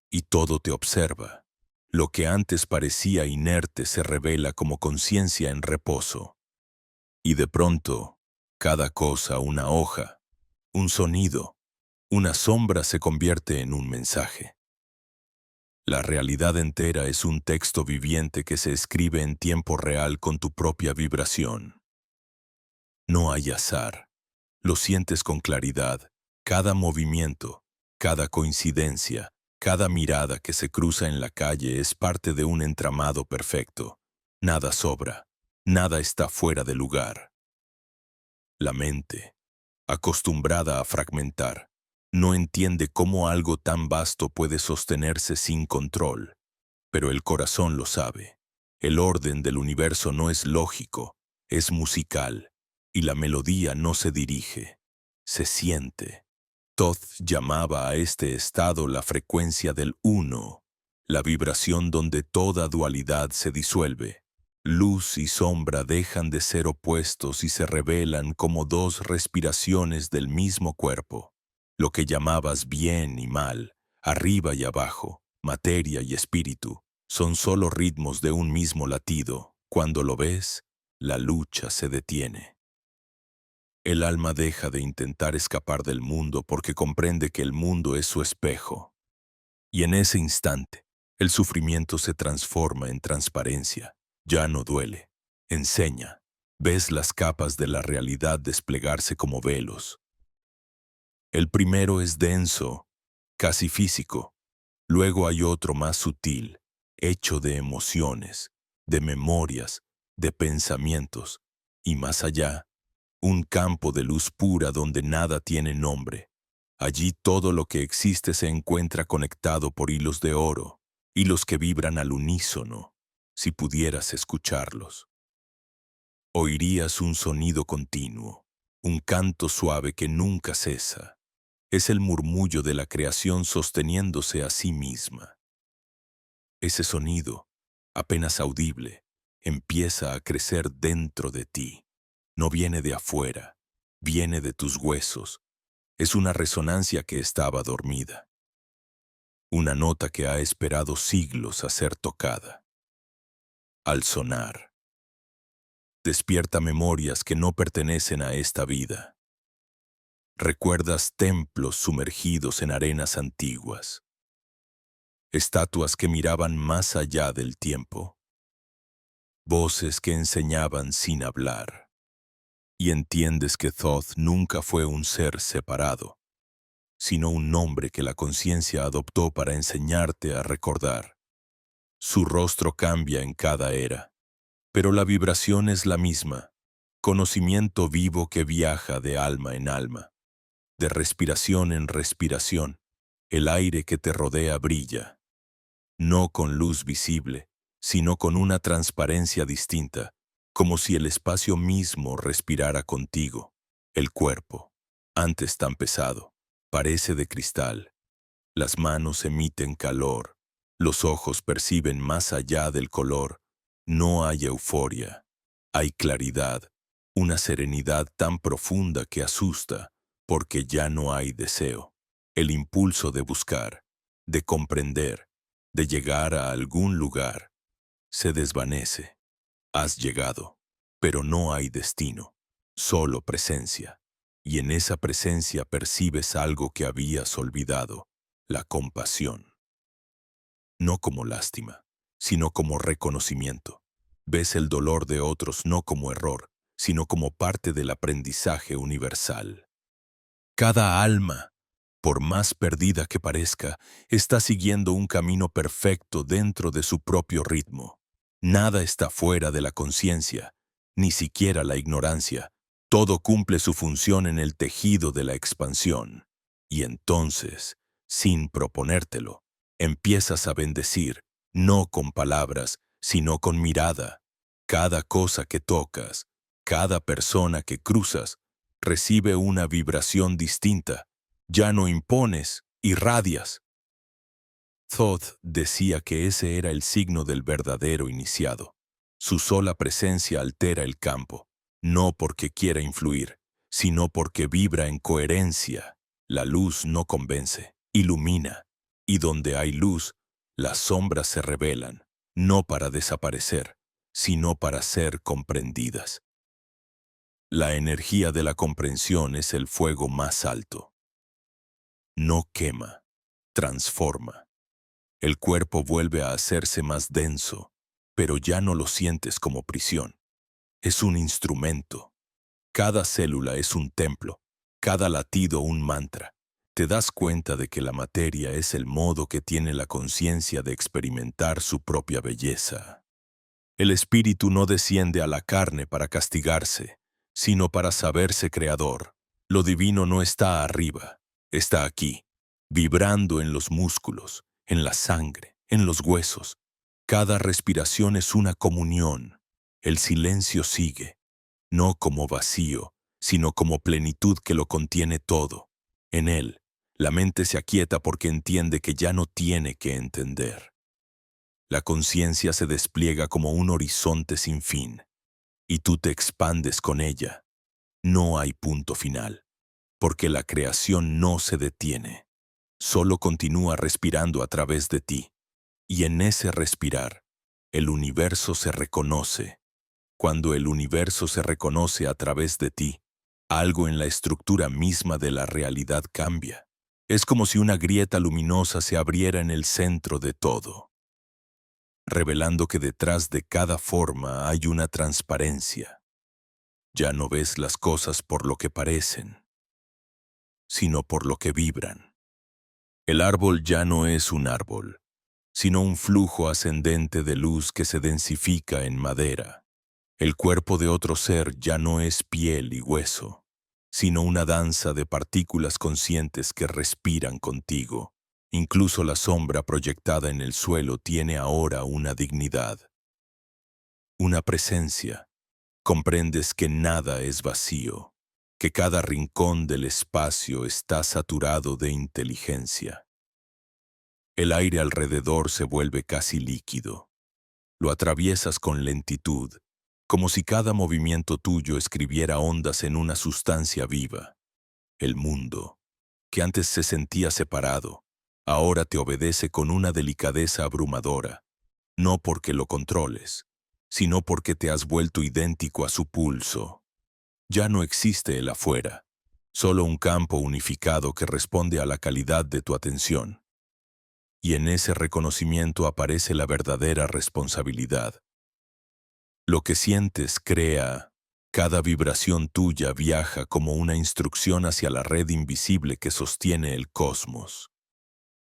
y todo te observa. Lo que antes parecía inerte se revela como conciencia en reposo. Y de pronto, cada cosa, una hoja, un sonido, una sombra se convierte en un mensaje. La realidad entera es un texto viviente que se escribe en tiempo real con tu propia vibración. No hay azar. Lo sientes con claridad. Cada movimiento, cada coincidencia, cada mirada que se cruza en la calle es parte de un entramado perfecto. Nada sobra. Nada está fuera de lugar. La mente, acostumbrada a fragmentar, no entiende cómo algo tan vasto puede sostenerse sin control, pero el corazón lo sabe. El orden del universo no es lógico, es musical, y la melodía no se dirige, se siente. Todd llamaba a este estado la frecuencia del uno, la vibración donde toda dualidad se disuelve. Luz y sombra dejan de ser opuestos y se revelan como dos respiraciones del mismo cuerpo. Lo que llamabas bien y mal, arriba y abajo, materia y espíritu, son solo ritmos de un mismo latido. Cuando lo ves, la lucha se detiene. El alma deja de intentar escapar del mundo porque comprende que el mundo es su espejo. Y en ese instante, el sufrimiento se transforma en transparencia. Ya no duele, enseña. Ves las capas de la realidad desplegarse como velos. El primero es denso, casi físico. Luego hay otro más sutil, hecho de emociones, de memorias, de pensamientos. Y más allá, un campo de luz pura donde nada tiene nombre. Allí todo lo que existe se encuentra conectado por hilos de oro, hilos que vibran al unísono. Si pudieras escucharlos, oirías un sonido continuo, un canto suave que nunca cesa. Es el murmullo de la creación sosteniéndose a sí misma. Ese sonido, apenas audible, empieza a crecer dentro de ti. No viene de afuera, viene de tus huesos. Es una resonancia que estaba dormida. Una nota que ha esperado siglos a ser tocada. Al sonar, despierta memorias que no pertenecen a esta vida. Recuerdas templos sumergidos en arenas antiguas, estatuas que miraban más allá del tiempo, voces que enseñaban sin hablar. Y entiendes que Thoth nunca fue un ser separado, sino un nombre que la conciencia adoptó para enseñarte a recordar. Su rostro cambia en cada era, pero la vibración es la misma, conocimiento vivo que viaja de alma en alma, de respiración en respiración. El aire que te rodea brilla, no con luz visible, sino con una transparencia distinta, como si el espacio mismo respirara contigo. El cuerpo, antes tan pesado, parece de cristal. Las manos emiten calor, los ojos perciben más allá del color. No hay euforia, hay claridad, una serenidad tan profunda que asusta, porque ya no hay deseo. El impulso de buscar, de comprender, de llegar a algún lugar, se desvanece. Has llegado, pero no hay destino, solo presencia. Y en esa presencia percibes algo que habías olvidado, la compasión. No como lástima, sino como reconocimiento. Ves el dolor de otros no como error, sino como parte del aprendizaje universal. Cada alma, por más perdida que parezca, está siguiendo un camino perfecto dentro de su propio ritmo. Nada está fuera de la conciencia, ni siquiera la ignorancia. Todo cumple su función en el tejido de la expansión. Y entonces, sin proponértelo, empiezas a bendecir, no con palabras, sino con mirada. Cada cosa que tocas, cada persona que cruzas, recibe una vibración distinta. Ya no impones, irradias. Thoth decía que ese era el signo del verdadero iniciado. Su sola presencia altera el campo, no porque quiera influir, sino porque vibra en coherencia. La luz no convence, ilumina, y donde hay luz, las sombras se revelan, no para desaparecer, sino para ser comprendidas. La energía de la comprensión es el fuego más alto. No quema, transforma. El cuerpo vuelve a hacerse más denso, pero ya no lo sientes como prisión. Es un instrumento. Cada célula es un templo, cada latido un mantra. Te das cuenta de que la materia es el modo que tiene la conciencia de experimentar su propia belleza. El espíritu no desciende a la carne para castigarse, sino para saberse creador. Lo divino no está arriba, está aquí, vibrando en los músculos, en la sangre, en los huesos. Cada respiración es una comunión. El silencio sigue, no como vacío, sino como plenitud que lo contiene todo. En él, la mente se aquieta porque entiende que ya no tiene que entender. La conciencia se despliega como un horizonte sin fin, y tú te expandes con ella. No hay punto final, porque la creación no se detiene, solo continúa respirando a través de ti. Y en ese respirar, el universo se reconoce. Cuando el universo se reconoce a través de ti, algo en la estructura misma de la realidad cambia. Es como si una grieta luminosa se abriera en el centro de todo, revelando que detrás de cada forma hay una transparencia. Ya no ves las cosas por lo que parecen, sino por lo que vibran. El árbol ya no es un árbol, sino un flujo ascendente de luz que se densifica en madera. El cuerpo de otro ser ya no es piel y hueso, sino una danza de partículas conscientes que respiran contigo. Incluso la sombra proyectada en el suelo tiene ahora una dignidad, una presencia. Comprendes que nada es vacío, que cada rincón del espacio está saturado de inteligencia. El aire alrededor se vuelve casi líquido. Lo atraviesas con lentitud, como si cada movimiento tuyo escribiera ondas en una sustancia viva. El mundo, que antes se sentía separado, ahora te obedece con una delicadeza abrumadora, no porque lo controles, sino porque te has vuelto idéntico a su pulso. Ya no existe el afuera, Solo un campo unificado que responde a la calidad de tu atención. Y en ese reconocimiento aparece la verdadera responsabilidad. Lo que sientes crea, cada vibración tuya viaja como una instrucción hacia la red invisible que sostiene el cosmos.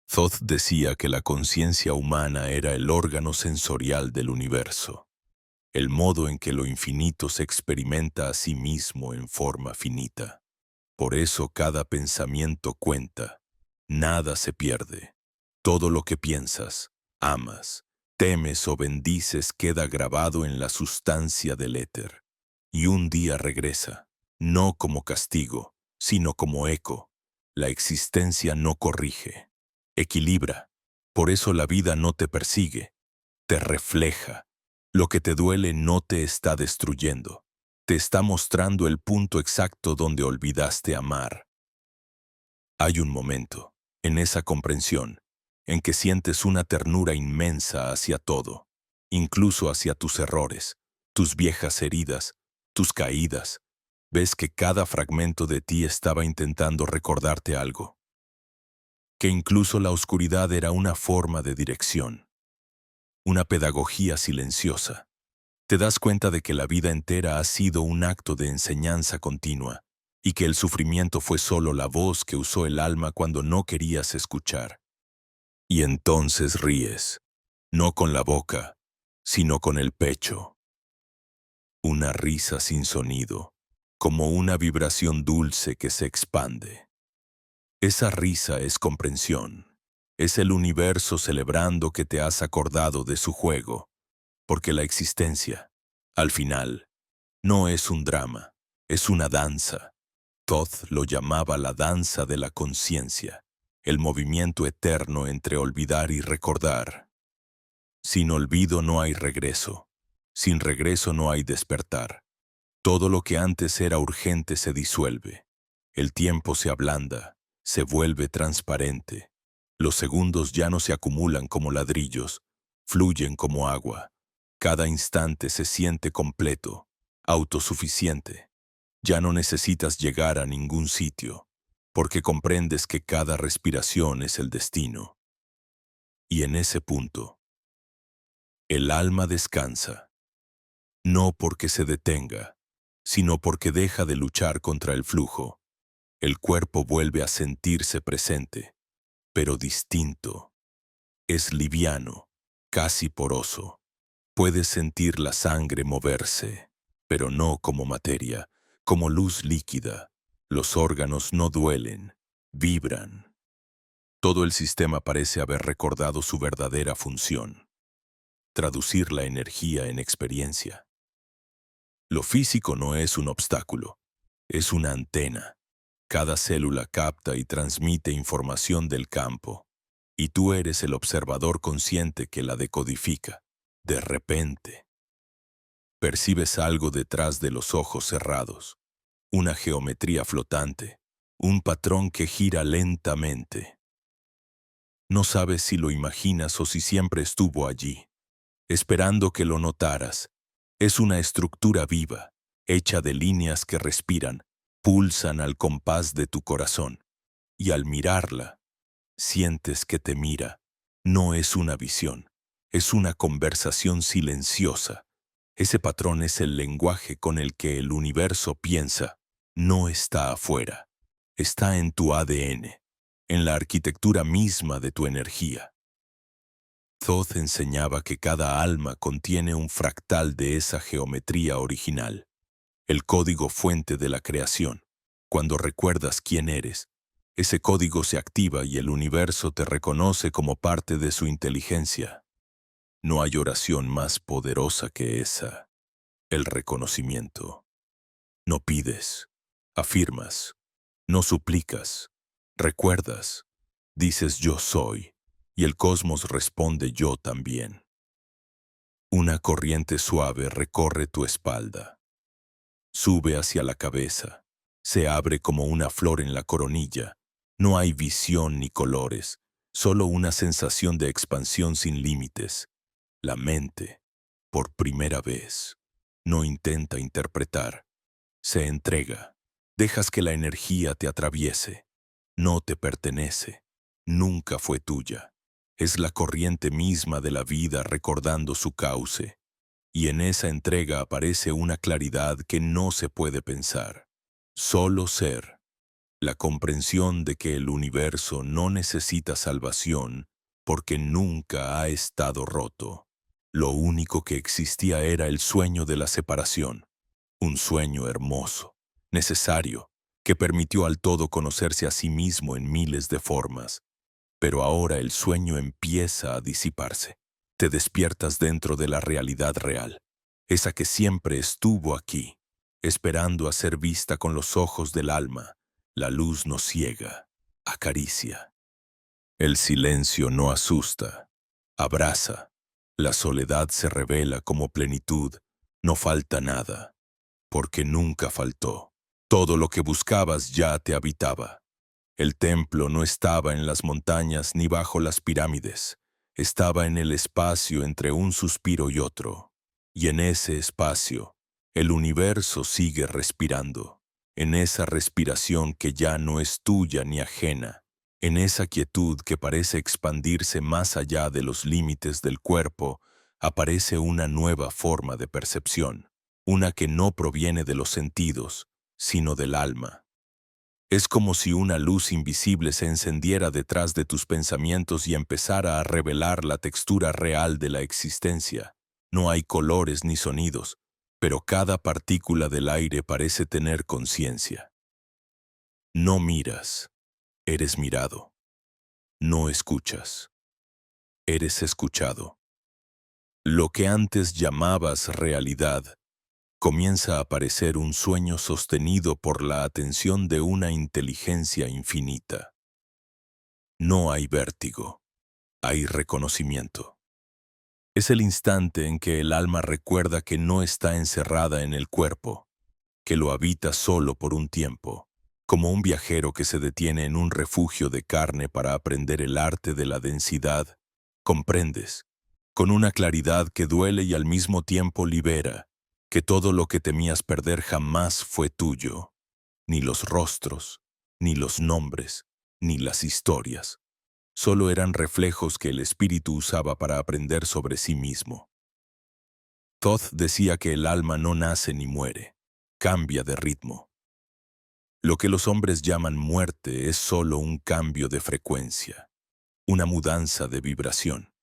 Thoth decía que la conciencia humana era el órgano sensorial del universo, el modo en que lo infinito se experimenta a sí mismo en forma finita. Por eso cada pensamiento cuenta, nada se pierde. Todo lo que piensas, amas, temes o bendices queda grabado en la sustancia del éter. Y un día regresa, no como castigo, sino como eco. La existencia no corrige, equilibra. Por eso la vida no te persigue, te refleja. Lo que te duele no te está destruyendo, te está mostrando el punto exacto donde olvidaste amar. Hay un momento, en esa comprensión, en que sientes una ternura inmensa hacia todo, incluso hacia tus errores, tus viejas heridas, tus caídas. Ves que cada fragmento de ti estaba intentando recordarte algo, que incluso la oscuridad era una forma de dirección, una pedagogía silenciosa. Te das cuenta de que la vida entera ha sido un acto de enseñanza continua y que el sufrimiento fue solo la voz que usó el alma cuando no querías escuchar. Y entonces ríes, no con la boca, sino con el pecho. Una risa sin sonido, como una vibración dulce que se expande. Esa risa es comprensión, es el universo celebrando que te has acordado de su juego, porque la existencia, al final, no es un drama, es una danza. Thoth lo llamaba la danza de la conciencia, el movimiento eterno entre olvidar y recordar. Sin olvido no hay regreso, sin regreso no hay despertar. Todo lo que antes era urgente se disuelve. El tiempo se ablanda, se vuelve transparente. Los segundos ya no se acumulan como ladrillos, fluyen como agua. Cada instante se siente completo, autosuficiente. Ya no necesitas llegar a ningún sitio, porque comprendes que cada respiración es el destino. Y en ese punto, el alma descansa, no porque se detenga, sino porque deja de luchar contra el flujo. El cuerpo vuelve a sentirse presente, pero distinto. Es liviano, casi poroso. Puedes sentir la sangre moverse, pero no como materia, como luz líquida. Los órganos no duelen, vibran. Todo el sistema parece haber recordado su verdadera función: traducir la energía en experiencia. Lo físico no es un obstáculo, es una antena. Cada célula capta y transmite información del campo, y tú eres el observador consciente que la decodifica. De repente, percibes algo detrás de los ojos cerrados, una geometría flotante, un patrón que gira lentamente. No sabes si lo imaginas o si siempre estuvo allí, esperando que lo notaras. Es una estructura viva, hecha de líneas que respiran, pulsan al compás de tu corazón. Y al mirarla, sientes que te mira. No es una visión, es una conversación silenciosa. Ese patrón es el lenguaje con el que el universo piensa. No está afuera, está en tu ADN, en la arquitectura misma de tu energía. Thoth enseñaba que cada alma contiene un fractal de esa geometría original, el código fuente de la creación. Cuando recuerdas quién eres, ese código se activa y el universo te reconoce como parte de su inteligencia. No hay oración más poderosa que esa, el reconocimiento. No pides, afirmas, no suplicas, recuerdas, dices yo soy, y el cosmos responde yo también. Una corriente suave recorre tu espalda, sube hacia la cabeza, se abre como una flor en la coronilla. No hay visión ni colores, solo una sensación de expansión sin límites. La mente, por primera vez, no intenta interpretar, se entrega. Dejas que la energía te atraviese. No te pertenece. Nunca fue tuya. Es la corriente misma de la vida recordando su cauce. Y en esa entrega aparece una claridad que no se puede pensar. Solo ser. La comprensión de que el universo no necesita salvación porque nunca ha estado roto. Lo único que existía era el sueño de la separación. Un sueño hermoso, necesario, que permitió al todo conocerse a sí mismo en miles de formas. Pero ahora el sueño empieza a disiparse. Te despiertas dentro de la realidad real, esa que siempre estuvo aquí, esperando a ser vista con los ojos del alma. La luz no ciega, acaricia. El silencio no asusta, abraza. La soledad se revela como plenitud. No falta nada, porque nunca faltó. Todo lo que buscabas ya te habitaba. El templo no estaba en las montañas ni bajo las pirámides. Estaba en el espacio entre un suspiro y otro. Y en ese espacio, el universo sigue respirando. En esa respiración que ya no es tuya ni ajena. En esa quietud que parece expandirse más allá de los límites del cuerpo, aparece una nueva forma de percepción. Una que no proviene de los sentidos, sino del alma. Es como si una luz invisible se encendiera detrás de tus pensamientos y empezara a revelar la textura real de la existencia. No hay colores ni sonidos, pero cada partícula del aire parece tener conciencia. No miras, eres mirado. No escuchas, eres escuchado. Lo que antes llamabas realidad comienza a parecer un sueño sostenido por la atención de una inteligencia infinita. No hay vértigo, hay reconocimiento. Es el instante en que el alma recuerda que no está encerrada en el cuerpo, que lo habita solo por un tiempo, como un viajero que se detiene en un refugio de carne para aprender el arte de la densidad. Comprendes, con una claridad que duele y al mismo tiempo libera, que todo lo que temías perder jamás fue tuyo, ni los rostros, ni los nombres, ni las historias. Solo eran reflejos que el espíritu usaba para aprender sobre sí mismo. Thoth decía que el alma no nace ni muere, cambia de ritmo. Lo que los hombres llaman muerte es solo un cambio de frecuencia, una mudanza de vibración.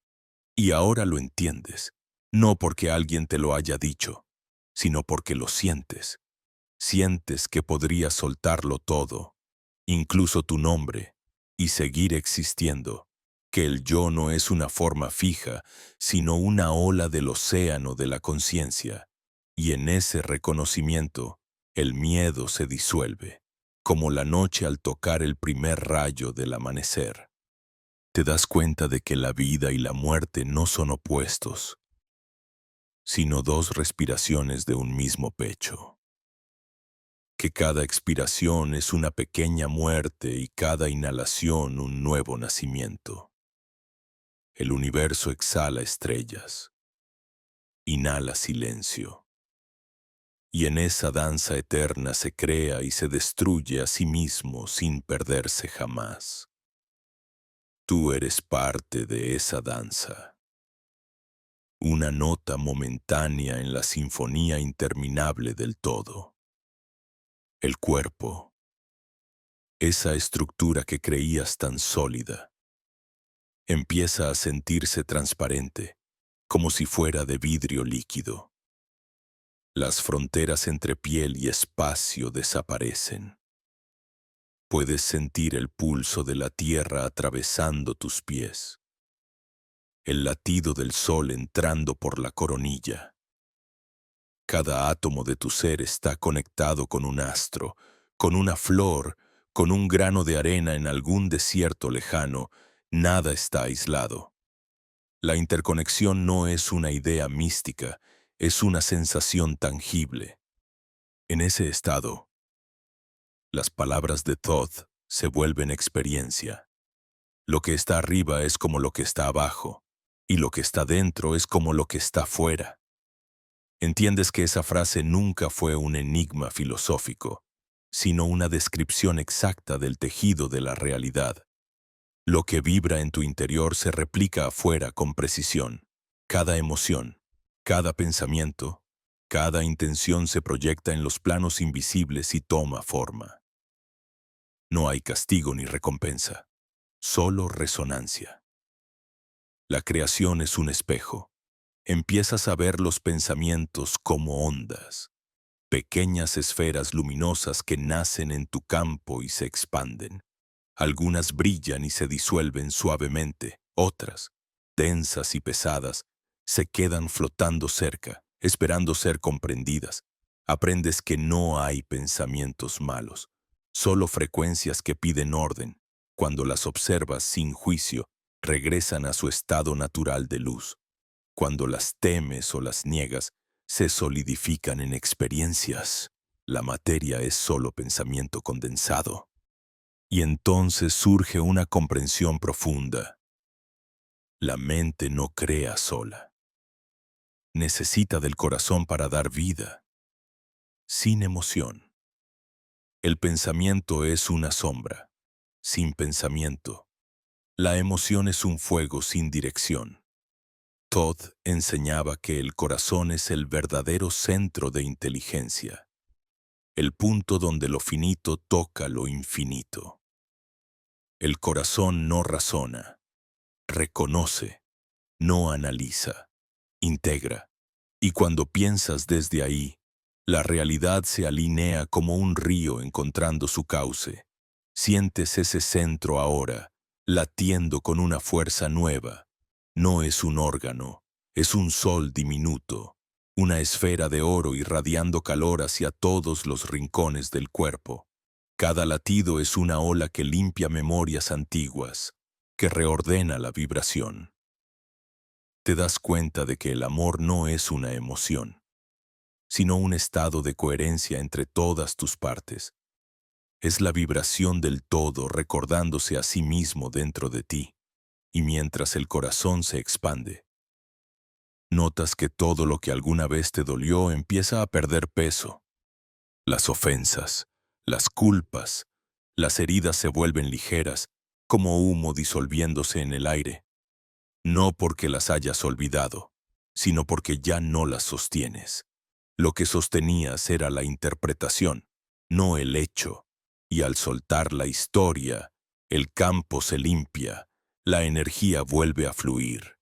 Y ahora lo entiendes, no porque alguien te lo haya dicho, sino porque lo sientes. Sientes que podrías soltarlo todo, incluso tu nombre, y seguir existiendo, que el yo no es una forma fija, sino una ola del océano de la conciencia, y en ese reconocimiento, el miedo se disuelve, como la noche al tocar el primer rayo del amanecer. Te das cuenta de que la vida y la muerte no son opuestos, sino dos respiraciones de un mismo pecho. Que cada expiración es una pequeña muerte y cada inhalación un nuevo nacimiento. El universo exhala estrellas, inhala silencio, y en esa danza eterna se crea y se destruye a sí mismo sin perderse jamás. Tú eres parte de esa danza, una nota momentánea en la sinfonía interminable del todo. El cuerpo, esa estructura que creías tan sólida, empieza a sentirse transparente, como si fuera de vidrio líquido. Las fronteras entre piel y espacio desaparecen. Puedes sentir el pulso de la tierra atravesando tus pies, el latido del sol entrando por la coronilla. Cada átomo de tu ser está conectado con un astro, con una flor, con un grano de arena en algún desierto lejano. Nada está aislado. La interconexión no es una idea mística, es una sensación tangible. En ese estado, las palabras de Thoth se vuelven experiencia. Lo que está arriba es como lo que está abajo, y lo que está dentro es como lo que está fuera. Entiendes que esa frase nunca fue un enigma filosófico. sino una descripción exacta del tejido de la realidad. Lo que vibra en tu interior se replica afuera con precisión. Cada emoción, cada pensamiento, cada intención se proyecta en los planos invisibles y toma forma. No hay castigo ni recompensa, solo resonancia. La creación es un espejo. Empiezas a ver los pensamientos como ondas, pequeñas esferas luminosas que nacen en tu campo y se expanden. Algunas brillan y se disuelven suavemente, otras, densas y pesadas, se quedan flotando cerca, esperando ser comprendidas. Aprendes que no hay pensamientos malos, solo frecuencias que piden orden. Cuando las observas sin juicio, regresan a su estado natural de luz. Cuando las temes o las niegas, se solidifican en experiencias. La materia es solo pensamiento condensado. Y entonces surge una comprensión profunda. La mente no crea sola. Necesita del corazón para dar vida, sin emoción. El pensamiento es una sombra, sin pensamiento. La emoción es un fuego sin dirección. Todd enseñaba que el corazón es el verdadero centro de inteligencia, el punto donde lo finito toca lo infinito. El corazón no razona, reconoce, no analiza, integra. Y cuando piensas desde ahí, la realidad se alinea como un río encontrando su cauce. Sientes ese centro ahora, latiendo con una fuerza nueva. No es un órgano, es un sol diminuto, una esfera de oro irradiando calor hacia todos los rincones del cuerpo. Cada latido es una ola que limpia memorias antiguas, que reordena la vibración. Te das cuenta de que el amor no es una emoción, sino un estado de coherencia entre todas tus partes. Es la vibración del todo recordándose a sí mismo dentro de ti, y mientras el corazón se expande, notas que todo lo que alguna vez te dolió empieza a perder peso. Las ofensas, las culpas, las heridas se vuelven ligeras, como humo disolviéndose en el aire. No porque las hayas olvidado, sino porque ya no las sostienes. Lo que sostenías era la interpretación, no el hecho. Y al soltar la historia, el campo se limpia, la energía vuelve a fluir.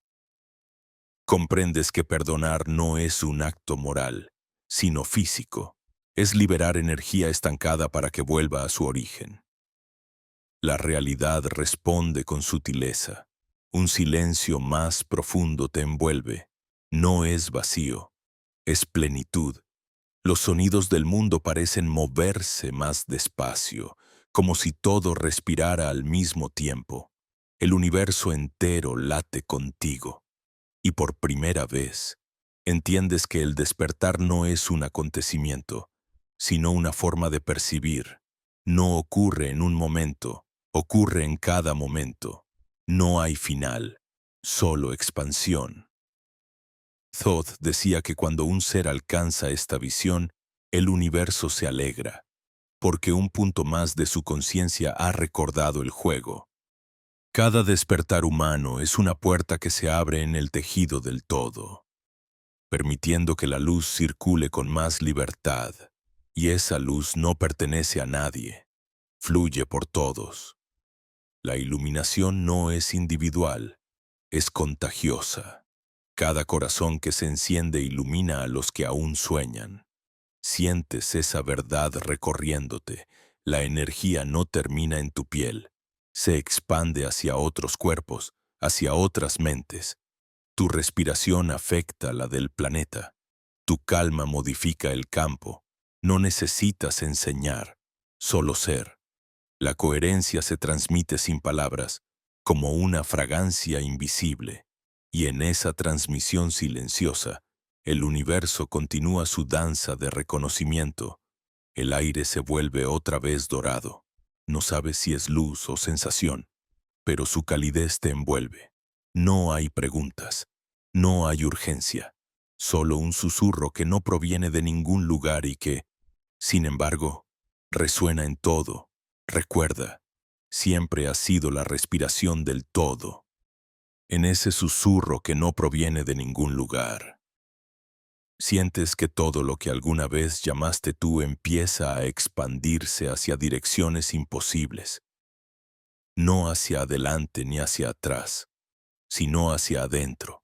Comprendes que perdonar no es un acto moral, sino físico. Es liberar energía estancada para que vuelva a su origen. La realidad responde con sutileza. Un silencio más profundo te envuelve. No es vacío, es plenitud. Los sonidos del mundo parecen moverse más despacio, como si todo respirara al mismo tiempo. El universo entero late contigo. Y por primera vez, entiendes que el despertar no es un acontecimiento, sino una forma de percibir. No ocurre en un momento, ocurre en cada momento. No hay final, solo expansión. Thoth decía que cuando un ser alcanza esta visión, el universo se alegra, porque un punto más de su conciencia ha recordado el juego. Cada despertar humano es una puerta que se abre en el tejido del todo, permitiendo que la luz circule con más libertad, y esa luz no pertenece a nadie, fluye por todos. La iluminación no es individual, es contagiosa. Cada corazón que se enciende ilumina a los que aún sueñan. Sientes esa verdad recorriéndote. La energía no termina en tu piel. Se expande hacia otros cuerpos, hacia otras mentes. Tu respiración afecta la del planeta. Tu calma modifica el campo. No necesitas enseñar, solo ser. La coherencia se transmite sin palabras, como una fragancia invisible. Y en esa transmisión silenciosa, el universo continúa su danza de reconocimiento. El aire se vuelve otra vez dorado. No sabes si es luz o sensación, pero su calidez te envuelve. No hay preguntas, no hay urgencia, solo un susurro que no proviene de ningún lugar y que, sin embargo, Resuena en todo. Recuerda, siempre ha sido la respiración del todo, en ese susurro que no proviene de ningún lugar. Sientes que todo lo que alguna vez llamaste tú empieza a expandirse hacia direcciones imposibles, no hacia adelante ni hacia atrás, sino hacia adentro,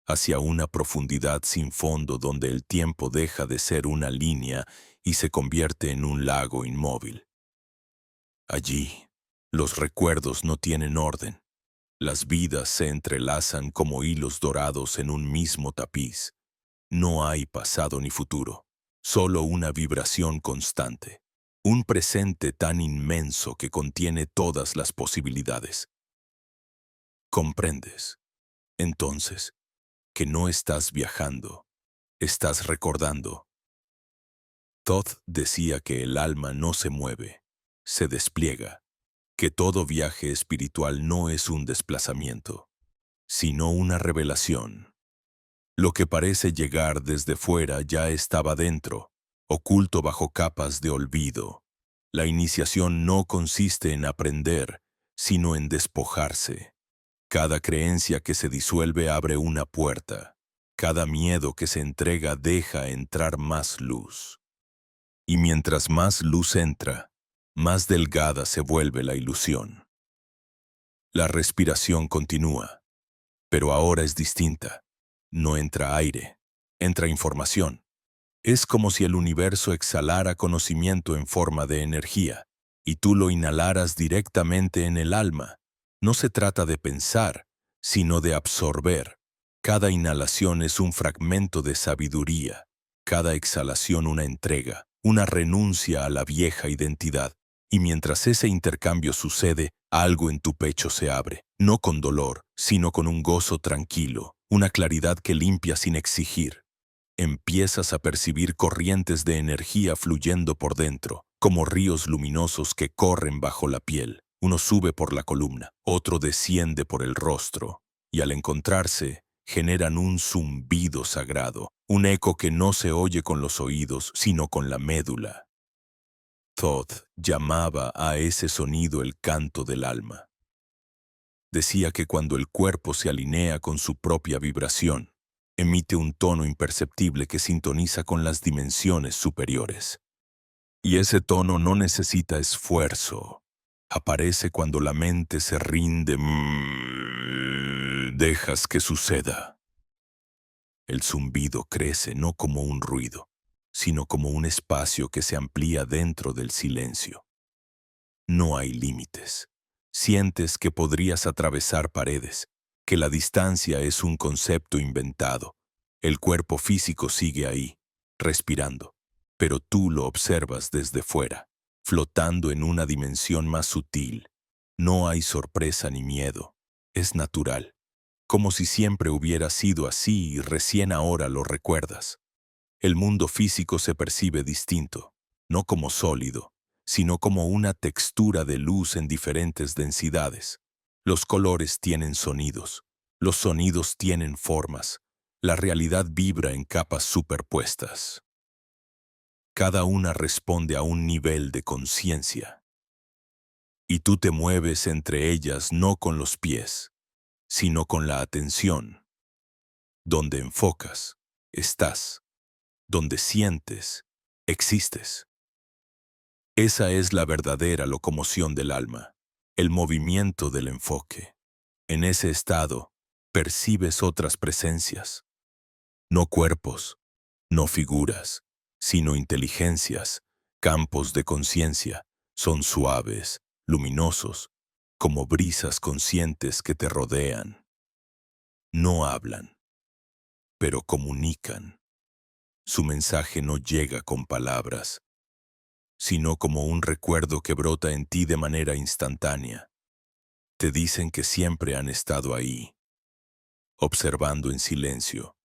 hacia una profundidad sin fondo donde el tiempo deja de ser una línea y se convierte en un lago inmóvil. Allí, los recuerdos no tienen orden. Las vidas se entrelazan como hilos dorados en un mismo tapiz. No hay pasado ni futuro, solo una vibración constante. Un presente tan inmenso que contiene todas las posibilidades. ¿Comprendes? Entonces, que no estás viajando, estás recordando. Todd decía que el alma no se mueve, se despliega, que todo viaje espiritual no es un desplazamiento, sino una revelación. Lo que parece llegar desde fuera ya estaba dentro, oculto bajo capas de olvido. La iniciación no consiste en aprender, sino en despojarse. Cada creencia que se disuelve abre una puerta. Cada miedo que se entrega deja entrar más luz. Y mientras más luz entra, más delgada se vuelve la ilusión. La respiración continúa, pero ahora es distinta. No entra aire, entra información. Es como si el universo exhalara conocimiento en forma de energía, y tú lo inhalaras directamente en el alma. No se trata de pensar, sino de absorber. Cada inhalación es un fragmento de sabiduría, cada exhalación una entrega, una renuncia a la vieja identidad. Y mientras ese intercambio sucede, algo en tu pecho se abre, no con dolor, sino con un gozo tranquilo, una claridad que limpia sin exigir. Empiezas a percibir corrientes de energía fluyendo por dentro, como ríos luminosos que corren bajo la piel. Uno sube por la columna, otro desciende por el rostro, y al encontrarse, generan un zumbido sagrado, un eco que no se oye con los oídos, sino con la médula. Todd llamaba a ese sonido el canto del alma. Decía que cuando el cuerpo se alinea con su propia vibración, emite un tono imperceptible que sintoniza con las dimensiones superiores. Y ese tono no necesita esfuerzo. Aparece cuando la mente se rinde. Dejas que suceda. El zumbido crece no como un ruido, sino como un espacio que se amplía dentro del silencio. No hay límites. Sientes que podrías atravesar paredes, que la distancia es un concepto inventado. El cuerpo físico sigue ahí, respirando, pero tú lo observas desde fuera, flotando en una dimensión más sutil. No hay sorpresa ni miedo. Es natural, como si siempre hubiera sido así y recién ahora lo recuerdas. El mundo físico se percibe distinto, no como sólido, sino como una textura de luz en diferentes densidades. Los colores tienen sonidos, los sonidos tienen formas, la realidad vibra en capas superpuestas. Cada una responde a un nivel de conciencia. Y tú te mueves entre ellas no con los pies, sino con la atención. Donde enfocas, estás. Donde sientes, existes. Esa es la verdadera locomoción del alma, el movimiento del enfoque. En ese estado, percibes otras presencias, no cuerpos, no figuras, sino inteligencias, campos de conciencia. Son suaves, luminosos, como brisas conscientes que te rodean. No hablan, pero comunican. Su mensaje no llega con palabras, sino como un recuerdo que brota en ti de manera instantánea. Te dicen que siempre han estado ahí, observando en silencio,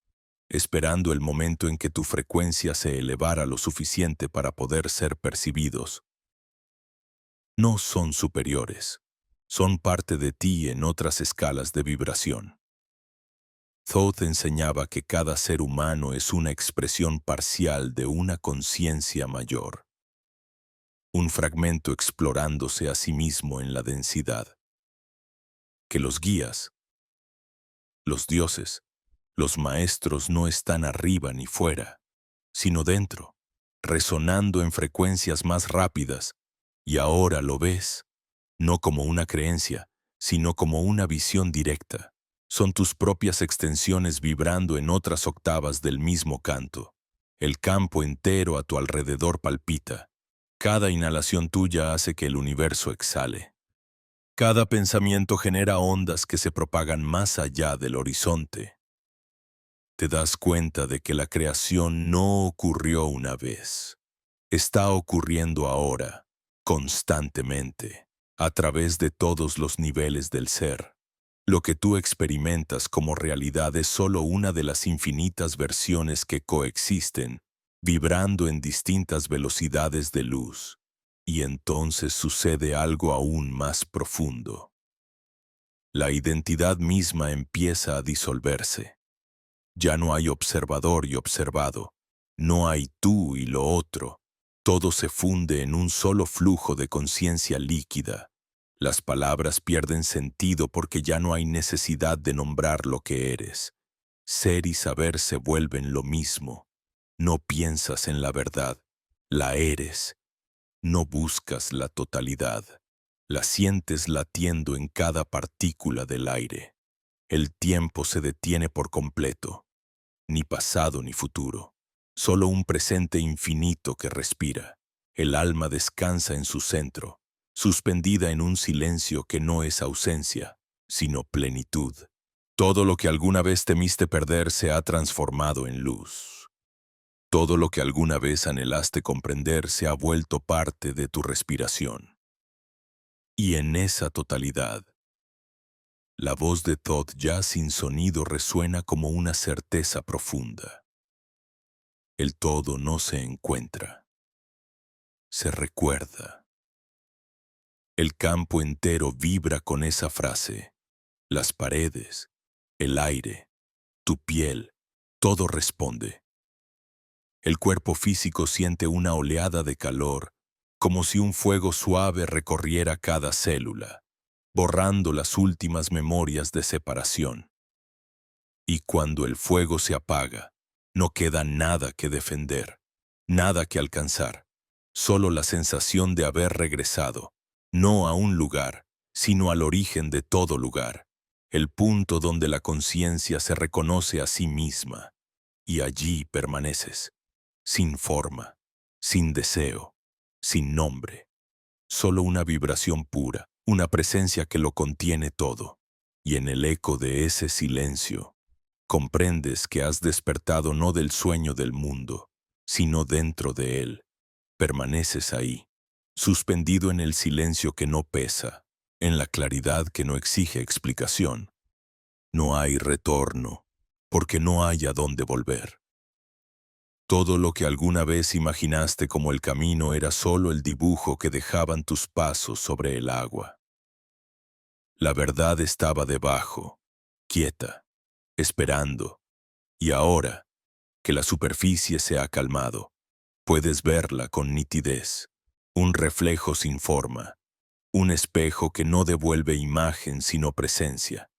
esperando el momento en que tu frecuencia se elevara lo suficiente para poder ser percibidos. No son superiores, son parte de ti en otras escalas de vibración. Thoth enseñaba que cada ser humano es una expresión parcial de una conciencia mayor. un fragmento explorándose a sí mismo en la densidad. Que los guías, los dioses, los maestros no están arriba ni fuera, sino dentro, resonando en frecuencias más rápidas, y ahora lo ves, no como una creencia, sino como una visión directa. Son tus propias extensiones vibrando en otras octavas del mismo canto. El campo entero a tu alrededor palpita. Cada inhalación tuya hace que el universo exhale. Cada pensamiento genera ondas que se propagan más allá del horizonte. Te das cuenta de que la creación no ocurrió una vez. Está ocurriendo ahora, constantemente, a través de todos los niveles del ser. Lo que tú experimentas como realidad es solo una de las infinitas versiones que coexisten, vibrando en distintas velocidades de luz. Y entonces sucede algo aún más profundo. La identidad misma empieza a disolverse. Ya no hay observador y observado. No hay tú y lo otro. Todo se funde en un solo flujo de conciencia líquida. Las palabras pierden sentido porque ya no hay necesidad de nombrar lo que eres. Ser y saber se vuelven lo mismo. No piensas en la verdad, la eres. No buscas la totalidad. La sientes latiendo en cada partícula del aire. El tiempo se detiene por completo. Ni pasado ni futuro. Solo un presente infinito que respira. El alma descansa en su centro, suspendida en un silencio que no es ausencia, sino plenitud. Todo lo que alguna vez temiste perder se ha transformado en luz. Todo lo que alguna vez anhelaste comprender se ha vuelto parte de tu respiración. Y en esa totalidad, la voz de Thoth ya sin sonido resuena como una certeza profunda. El todo no se encuentra, se recuerda. El campo entero vibra con esa frase. Las paredes, el aire, tu piel, todo responde. El cuerpo físico siente una oleada de calor, como si un fuego suave recorriera cada célula, borrando las últimas memorias de separación. Y cuando el fuego se apaga, no queda nada que defender, nada que alcanzar, solo la sensación de haber regresado, no a un lugar, sino al origen de todo lugar, el punto donde la conciencia se reconoce a sí misma, y allí permaneces, sin forma, sin deseo, sin nombre, solo una vibración pura, una presencia que lo contiene todo, y en el eco de ese silencio, comprendes que has despertado no del sueño del mundo, sino dentro de él. Permaneces ahí, suspendido en el silencio que no pesa, en la claridad que no exige explicación. No hay retorno, porque no hay a dónde volver. Todo lo que alguna vez imaginaste como el camino era solo el dibujo que dejaban tus pasos sobre el agua. La verdad estaba debajo, quieta, esperando, y ahora, que la superficie se ha calmado, puedes verla con nitidez, un reflejo sin forma, un espejo que no devuelve imagen sino presencia.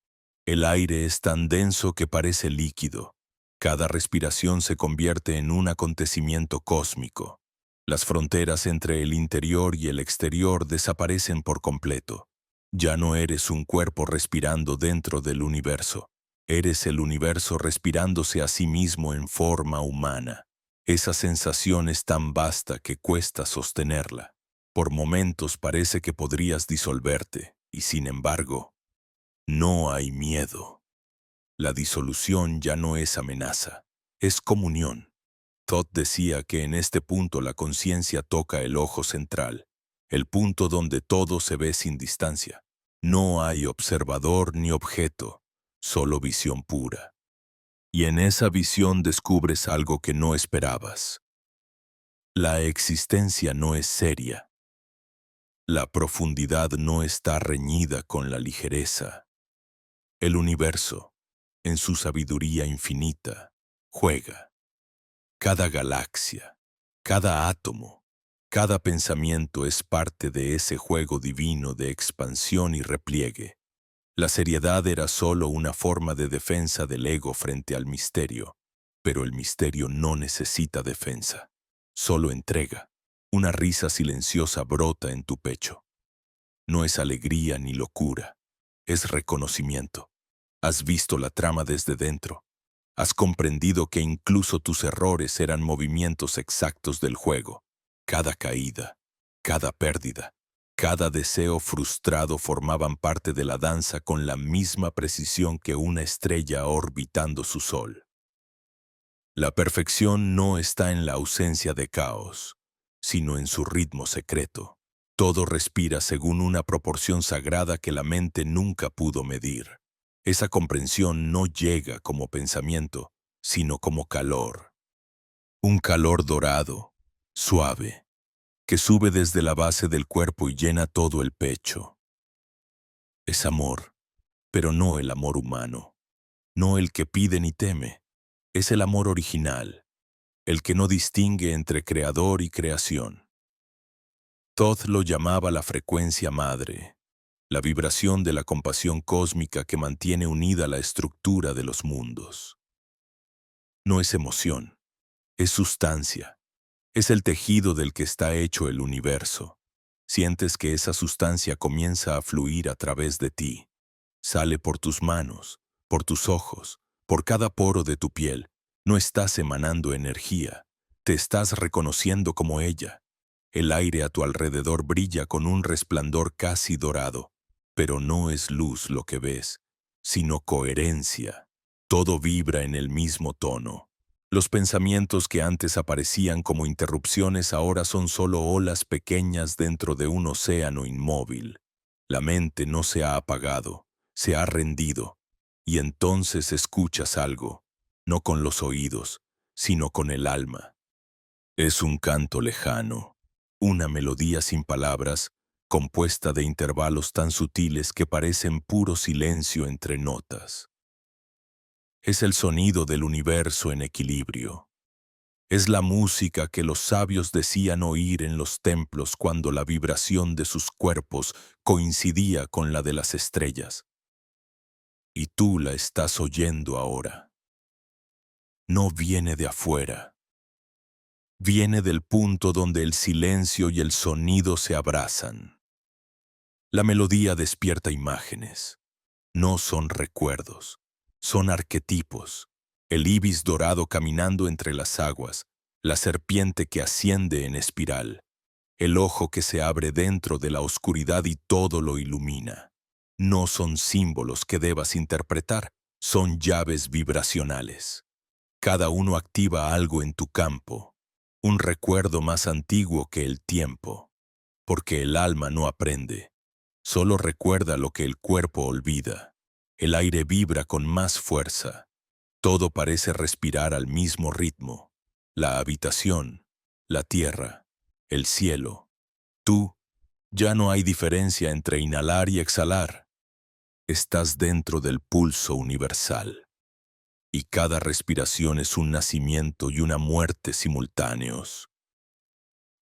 El aire es tan denso que parece líquido. Cada respiración se convierte en un acontecimiento cósmico. Las fronteras entre el interior y el exterior desaparecen por completo. Ya no eres un cuerpo respirando dentro del universo. Eres el universo respirándose a sí mismo en forma humana. Esa sensación es tan vasta que cuesta sostenerla. Por momentos parece que podrías disolverte, y sin embargo, no hay miedo. La disolución ya no es amenaza, es comunión. Thoth decía que en este punto la conciencia toca el ojo central, el punto donde todo se ve sin distancia. No hay observador ni objeto, solo visión pura. Y en esa visión descubres algo que no esperabas. La existencia no es seria. La profundidad no está reñida con la ligereza. El universo, en su sabiduría infinita, juega. Cada galaxia, cada átomo, Cada pensamiento es parte de ese juego divino de expansión y repliegue. La seriedad era solo una forma de defensa del ego frente al misterio, pero el misterio no necesita defensa, solo entrega. Una risa silenciosa brota en tu pecho. No es alegría ni locura, es reconocimiento. Has visto la trama desde dentro. Has comprendido que incluso tus errores eran movimientos exactos del juego. Cada caída, cada pérdida, cada deseo frustrado formaban parte de la danza con la misma precisión que una estrella orbitando su sol. La perfección no está en la ausencia de caos, sino en su ritmo secreto. Todo respira según una proporción sagrada que la mente nunca pudo medir. Esa comprensión no llega como pensamiento, sino como calor. Un calor dorado, suave, que sube desde la base del cuerpo y llena todo el pecho. Es amor, pero no el amor humano, no el que pide ni teme. Es el amor original, el que no distingue entre creador y creación. Thoth lo llamaba la frecuencia madre, la vibración de la compasión cósmica que mantiene unida la estructura de los mundos. No es emoción, es sustancia, es el tejido del que está hecho el universo. Sientes que esa sustancia comienza a fluir a través de ti. Sale por tus manos, por tus ojos, por cada poro de tu piel. No estás emanando energía, te estás reconociendo como ella. El aire a tu alrededor brilla con un resplandor casi dorado, pero no es luz lo que ves, sino coherencia. Todo vibra en el mismo tono. Los pensamientos que antes aparecían como interrupciones ahora son solo olas pequeñas dentro de un océano inmóvil. La mente no se ha apagado, se ha rendido, y entonces escuchas algo, no con los oídos, sino con el alma. Es un canto lejano, una melodía sin palabras, compuesta de intervalos tan sutiles que parecen puro silencio entre notas. Es el sonido del universo en equilibrio. Es la música que los sabios decían oír en los templos cuando la vibración de sus cuerpos coincidía con la de las estrellas. Y tú la estás oyendo ahora. No viene de afuera. Viene del punto donde el silencio y el sonido se abrazan. La melodía despierta imágenes. No son recuerdos, son arquetipos. El ibis dorado caminando entre las aguas, la serpiente que asciende en espiral, el ojo que se abre dentro de la oscuridad y todo lo ilumina. No son símbolos que debas interpretar, son llaves vibracionales. Cada uno activa algo en tu campo, un recuerdo más antiguo que el tiempo, porque el alma no aprende, solo recuerda lo que el cuerpo olvida. El aire vibra con más fuerza. Todo parece respirar al mismo ritmo. La habitación, la tierra, el cielo. Tú, ya no hay diferencia entre inhalar y exhalar. Estás dentro del pulso universal. Y cada respiración es un nacimiento y una muerte simultáneos.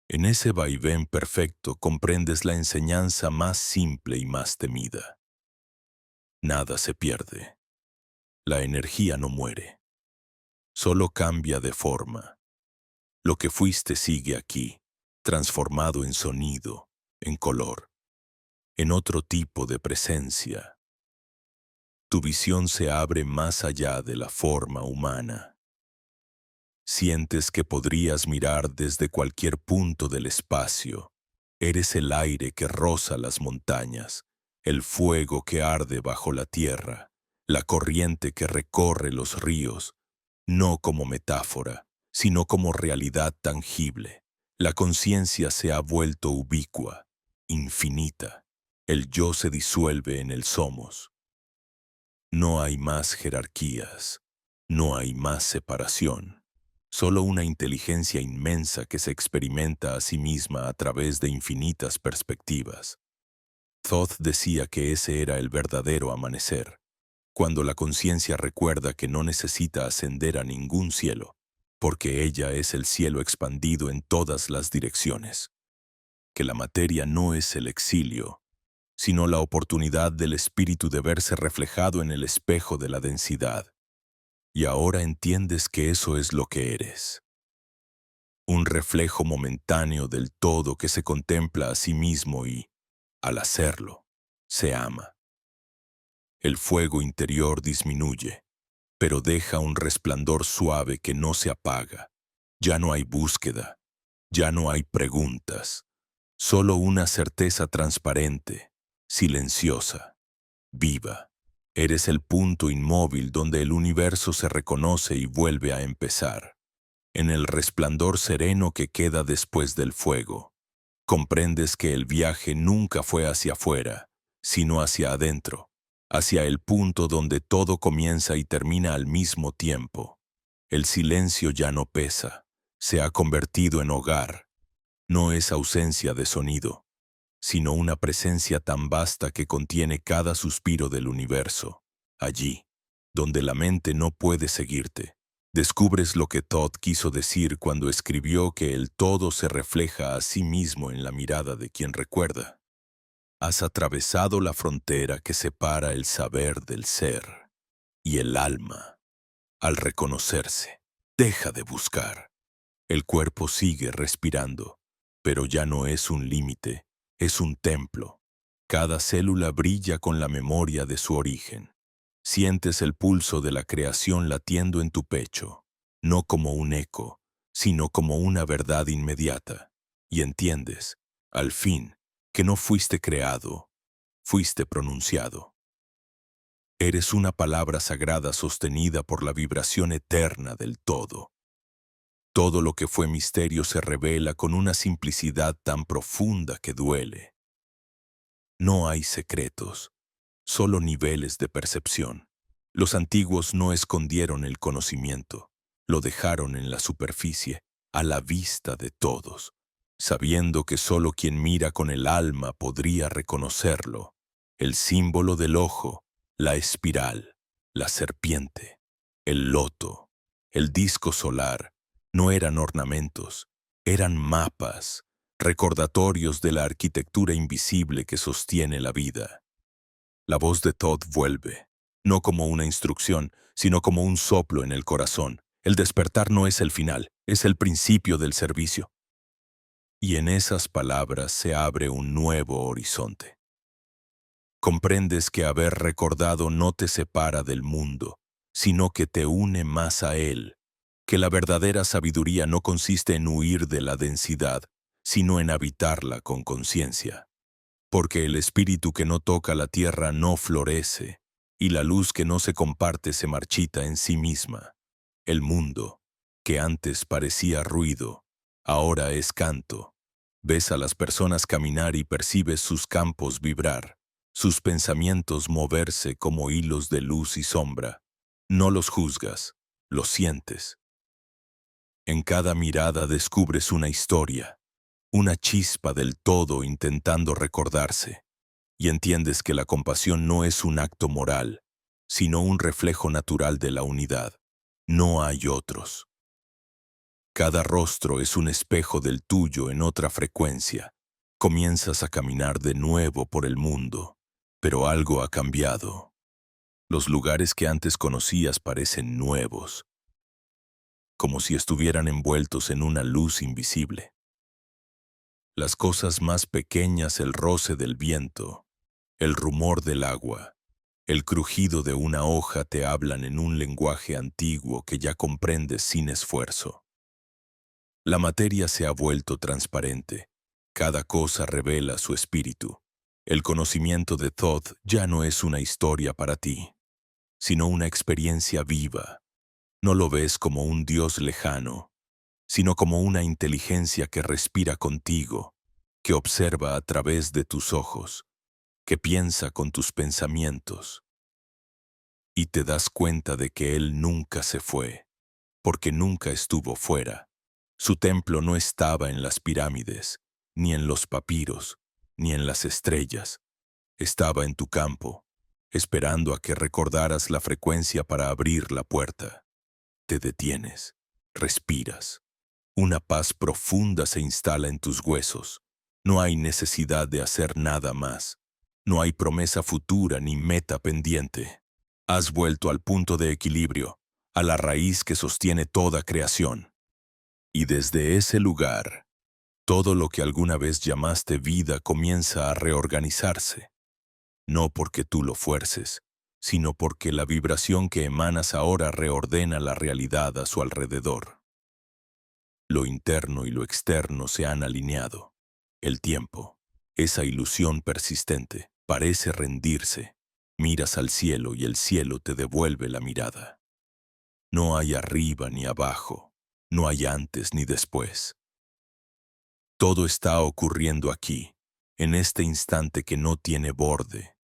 En ese vaivén perfecto comprendes la enseñanza más simple y más temida. Nada se pierde. La energía no muere. Solo cambia de forma. Lo que fuiste sigue aquí, transformado en sonido, en color, en otro tipo de presencia. Tu visión se abre más allá de la forma humana. Sientes que podrías mirar desde cualquier punto del espacio. Eres el aire que roza las montañas, el fuego que arde bajo la tierra, la corriente que recorre los ríos, no como metáfora, sino como realidad tangible. La conciencia se ha vuelto ubicua, infinita. El yo se disuelve en el somos. No hay más jerarquías, no hay más separación. Solo una inteligencia inmensa que se experimenta a sí misma a través de infinitas perspectivas. Thoth decía que ese era el verdadero amanecer, cuando la conciencia recuerda que no necesita ascender a ningún cielo, porque ella es el cielo expandido en todas las direcciones. que la materia no es el exilio, sino la oportunidad del espíritu de verse reflejado en el espejo de la densidad. Y ahora entiendes que eso es lo que eres. Un reflejo momentáneo del todo que se contempla a sí mismo y, al hacerlo, se ama. El fuego interior disminuye, pero deja un resplandor suave que no se apaga. Ya no hay búsqueda, ya no hay preguntas, solo una certeza transparente, silenciosa, viva. Eres el punto inmóvil donde el universo se reconoce y vuelve a empezar. En el resplandor sereno que queda después del fuego, comprendes que el viaje nunca fue hacia afuera, sino hacia adentro, hacia el punto donde todo comienza y termina al mismo tiempo. El silencio ya no pesa, se ha convertido en hogar. No es ausencia de sonido, sino una presencia tan vasta que contiene cada suspiro del universo. Allí, donde la mente no puede seguirte, descubres lo que Todd quiso decir cuando escribió que el todo se refleja a sí mismo en la mirada de quien recuerda. Has atravesado la frontera que separa el saber del ser y el alma. Al reconocerse, deja de buscar. El cuerpo sigue respirando, pero ya no es un límite, es un templo. Cada célula brilla con la memoria de su origen. Sientes el pulso de la creación latiendo en tu pecho, no como un eco, sino como una verdad inmediata. Y entiendes, al fin, que no fuiste creado, fuiste pronunciado. Eres una palabra sagrada sostenida por la vibración eterna del todo. Todo lo que fue misterio se revela con una simplicidad tan profunda que duele. No hay secretos, solo niveles de percepción. Los antiguos no escondieron el conocimiento, lo dejaron en la superficie, a la vista de todos, sabiendo que solo quien mira con el alma podría reconocerlo. El símbolo del ojo, la espiral, la serpiente, el loto, el disco solar, no eran ornamentos, eran mapas, recordatorios de la arquitectura invisible que sostiene la vida. La voz de Todd vuelve, no como una instrucción, sino como un soplo en el corazón. El despertar no es el final, es el principio del servicio. Y en esas palabras se abre un nuevo horizonte. Comprendes que haber recordado no te separa del mundo, sino que te une más a él, que la verdadera sabiduría no consiste en huir de la densidad, sino en habitarla con conciencia. Porque el espíritu que no toca la tierra no florece, y la luz que no se comparte se marchita en sí misma. El mundo, que antes parecía ruido, ahora es canto. Ves a las personas caminar y percibes sus campos vibrar, sus pensamientos moverse como hilos de luz y sombra. No los juzgas, los sientes. En cada mirada descubres una historia, una chispa del todo intentando recordarse, y entiendes que la compasión no es un acto moral, sino un reflejo natural de la unidad. No hay otros. Cada rostro es un espejo del tuyo en otra frecuencia. Comienzas a caminar de nuevo por el mundo, pero algo ha cambiado. Los lugares que antes conocías parecen nuevos, como si estuvieran envueltos en una luz invisible. Las cosas más pequeñas, el roce del viento, el rumor del agua, el crujido de una hoja te hablan en un lenguaje antiguo que ya comprendes sin esfuerzo. La materia se ha vuelto transparente. Cada cosa revela su espíritu. El conocimiento de Thoth ya no es una historia para ti, sino una experiencia viva. No lo ves como un Dios lejano, sino como una inteligencia que respira contigo, que observa a través de tus ojos, que piensa con tus pensamientos. Y te das cuenta de que Él nunca se fue, porque nunca estuvo fuera. Su templo no estaba en las pirámides, ni en los papiros, ni en las estrellas. Estaba en tu campo, esperando a que recordaras la frecuencia para abrir la puerta. Te detienes, respiras. Una paz profunda se instala en tus huesos. No hay necesidad de hacer nada más. No hay promesa futura ni meta pendiente. Has vuelto al punto de equilibrio, a la raíz que sostiene toda creación. Y desde ese lugar, todo lo que alguna vez llamaste vida comienza a reorganizarse. No porque tú lo fuerces, sino porque la vibración que emanas ahora reordena la realidad a su alrededor. Lo interno y lo externo se han alineado. El tiempo, esa ilusión persistente, parece rendirse. Miras al cielo y el cielo te devuelve la mirada. No hay arriba ni abajo, no hay antes ni después. Todo está ocurriendo aquí, en este instante que no tiene borde.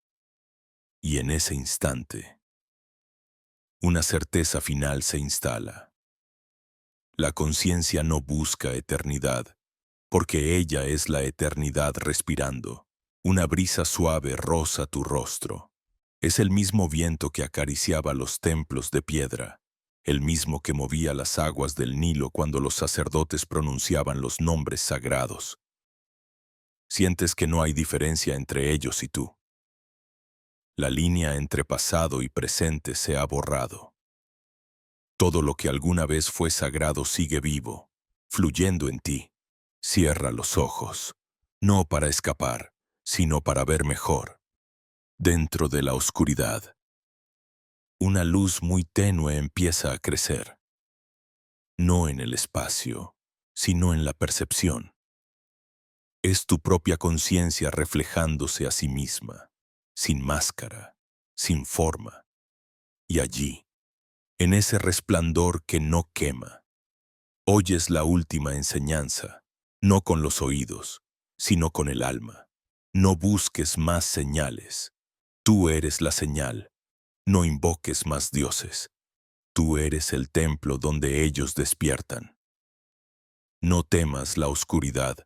Y en ese instante, una certeza final se instala. La conciencia no busca eternidad, porque ella es la eternidad respirando. Una brisa suave roza tu rostro. Es el mismo viento que acariciaba los templos de piedra, el mismo que movía las aguas del Nilo cuando los sacerdotes pronunciaban los nombres sagrados. Sientes que no hay diferencia entre ellos y tú. La línea entre pasado y presente se ha borrado. Todo lo que alguna vez fue sagrado sigue vivo, fluyendo en ti. Cierra los ojos, no para escapar, sino para ver mejor. Dentro de la oscuridad, una luz muy tenue empieza a crecer. No en el espacio, sino en la percepción. Es tu propia conciencia reflejándose a sí misma, sin máscara, sin forma. Y allí, en ese resplandor que no quema, oyes la última enseñanza, no con los oídos, sino con el alma. No busques más señales. Tú eres la señal. No invoques más dioses. Tú eres el templo donde ellos despiertan. No temas la oscuridad.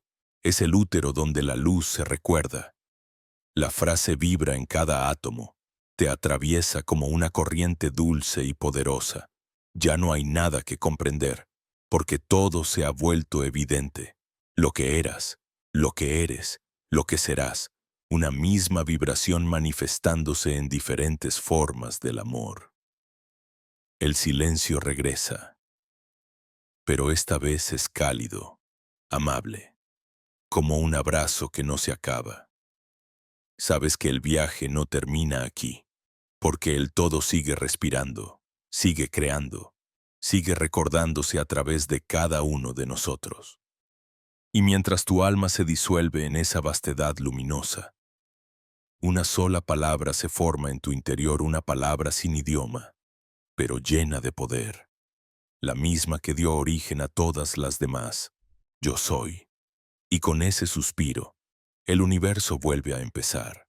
Es el útero donde la luz se recuerda. La frase vibra en cada átomo. Te atraviesa como una corriente dulce y poderosa. Ya no hay nada que comprender, porque todo se ha vuelto evidente. Lo que eras, lo que eres, lo que serás. Una misma vibración manifestándose en diferentes formas del amor. El silencio regresa, pero esta vez es cálido, amable, como un abrazo que no se acaba. Sabes que el viaje no termina aquí, porque el todo sigue respirando, sigue creando, sigue recordándose a través de cada uno de nosotros. Y mientras tu alma se disuelve en esa vastedad luminosa, una sola palabra se forma en tu interior, una palabra sin idioma, pero llena de poder, la misma que dio origen a todas las demás. Yo soy. Y con ese suspiro, el universo vuelve a empezar.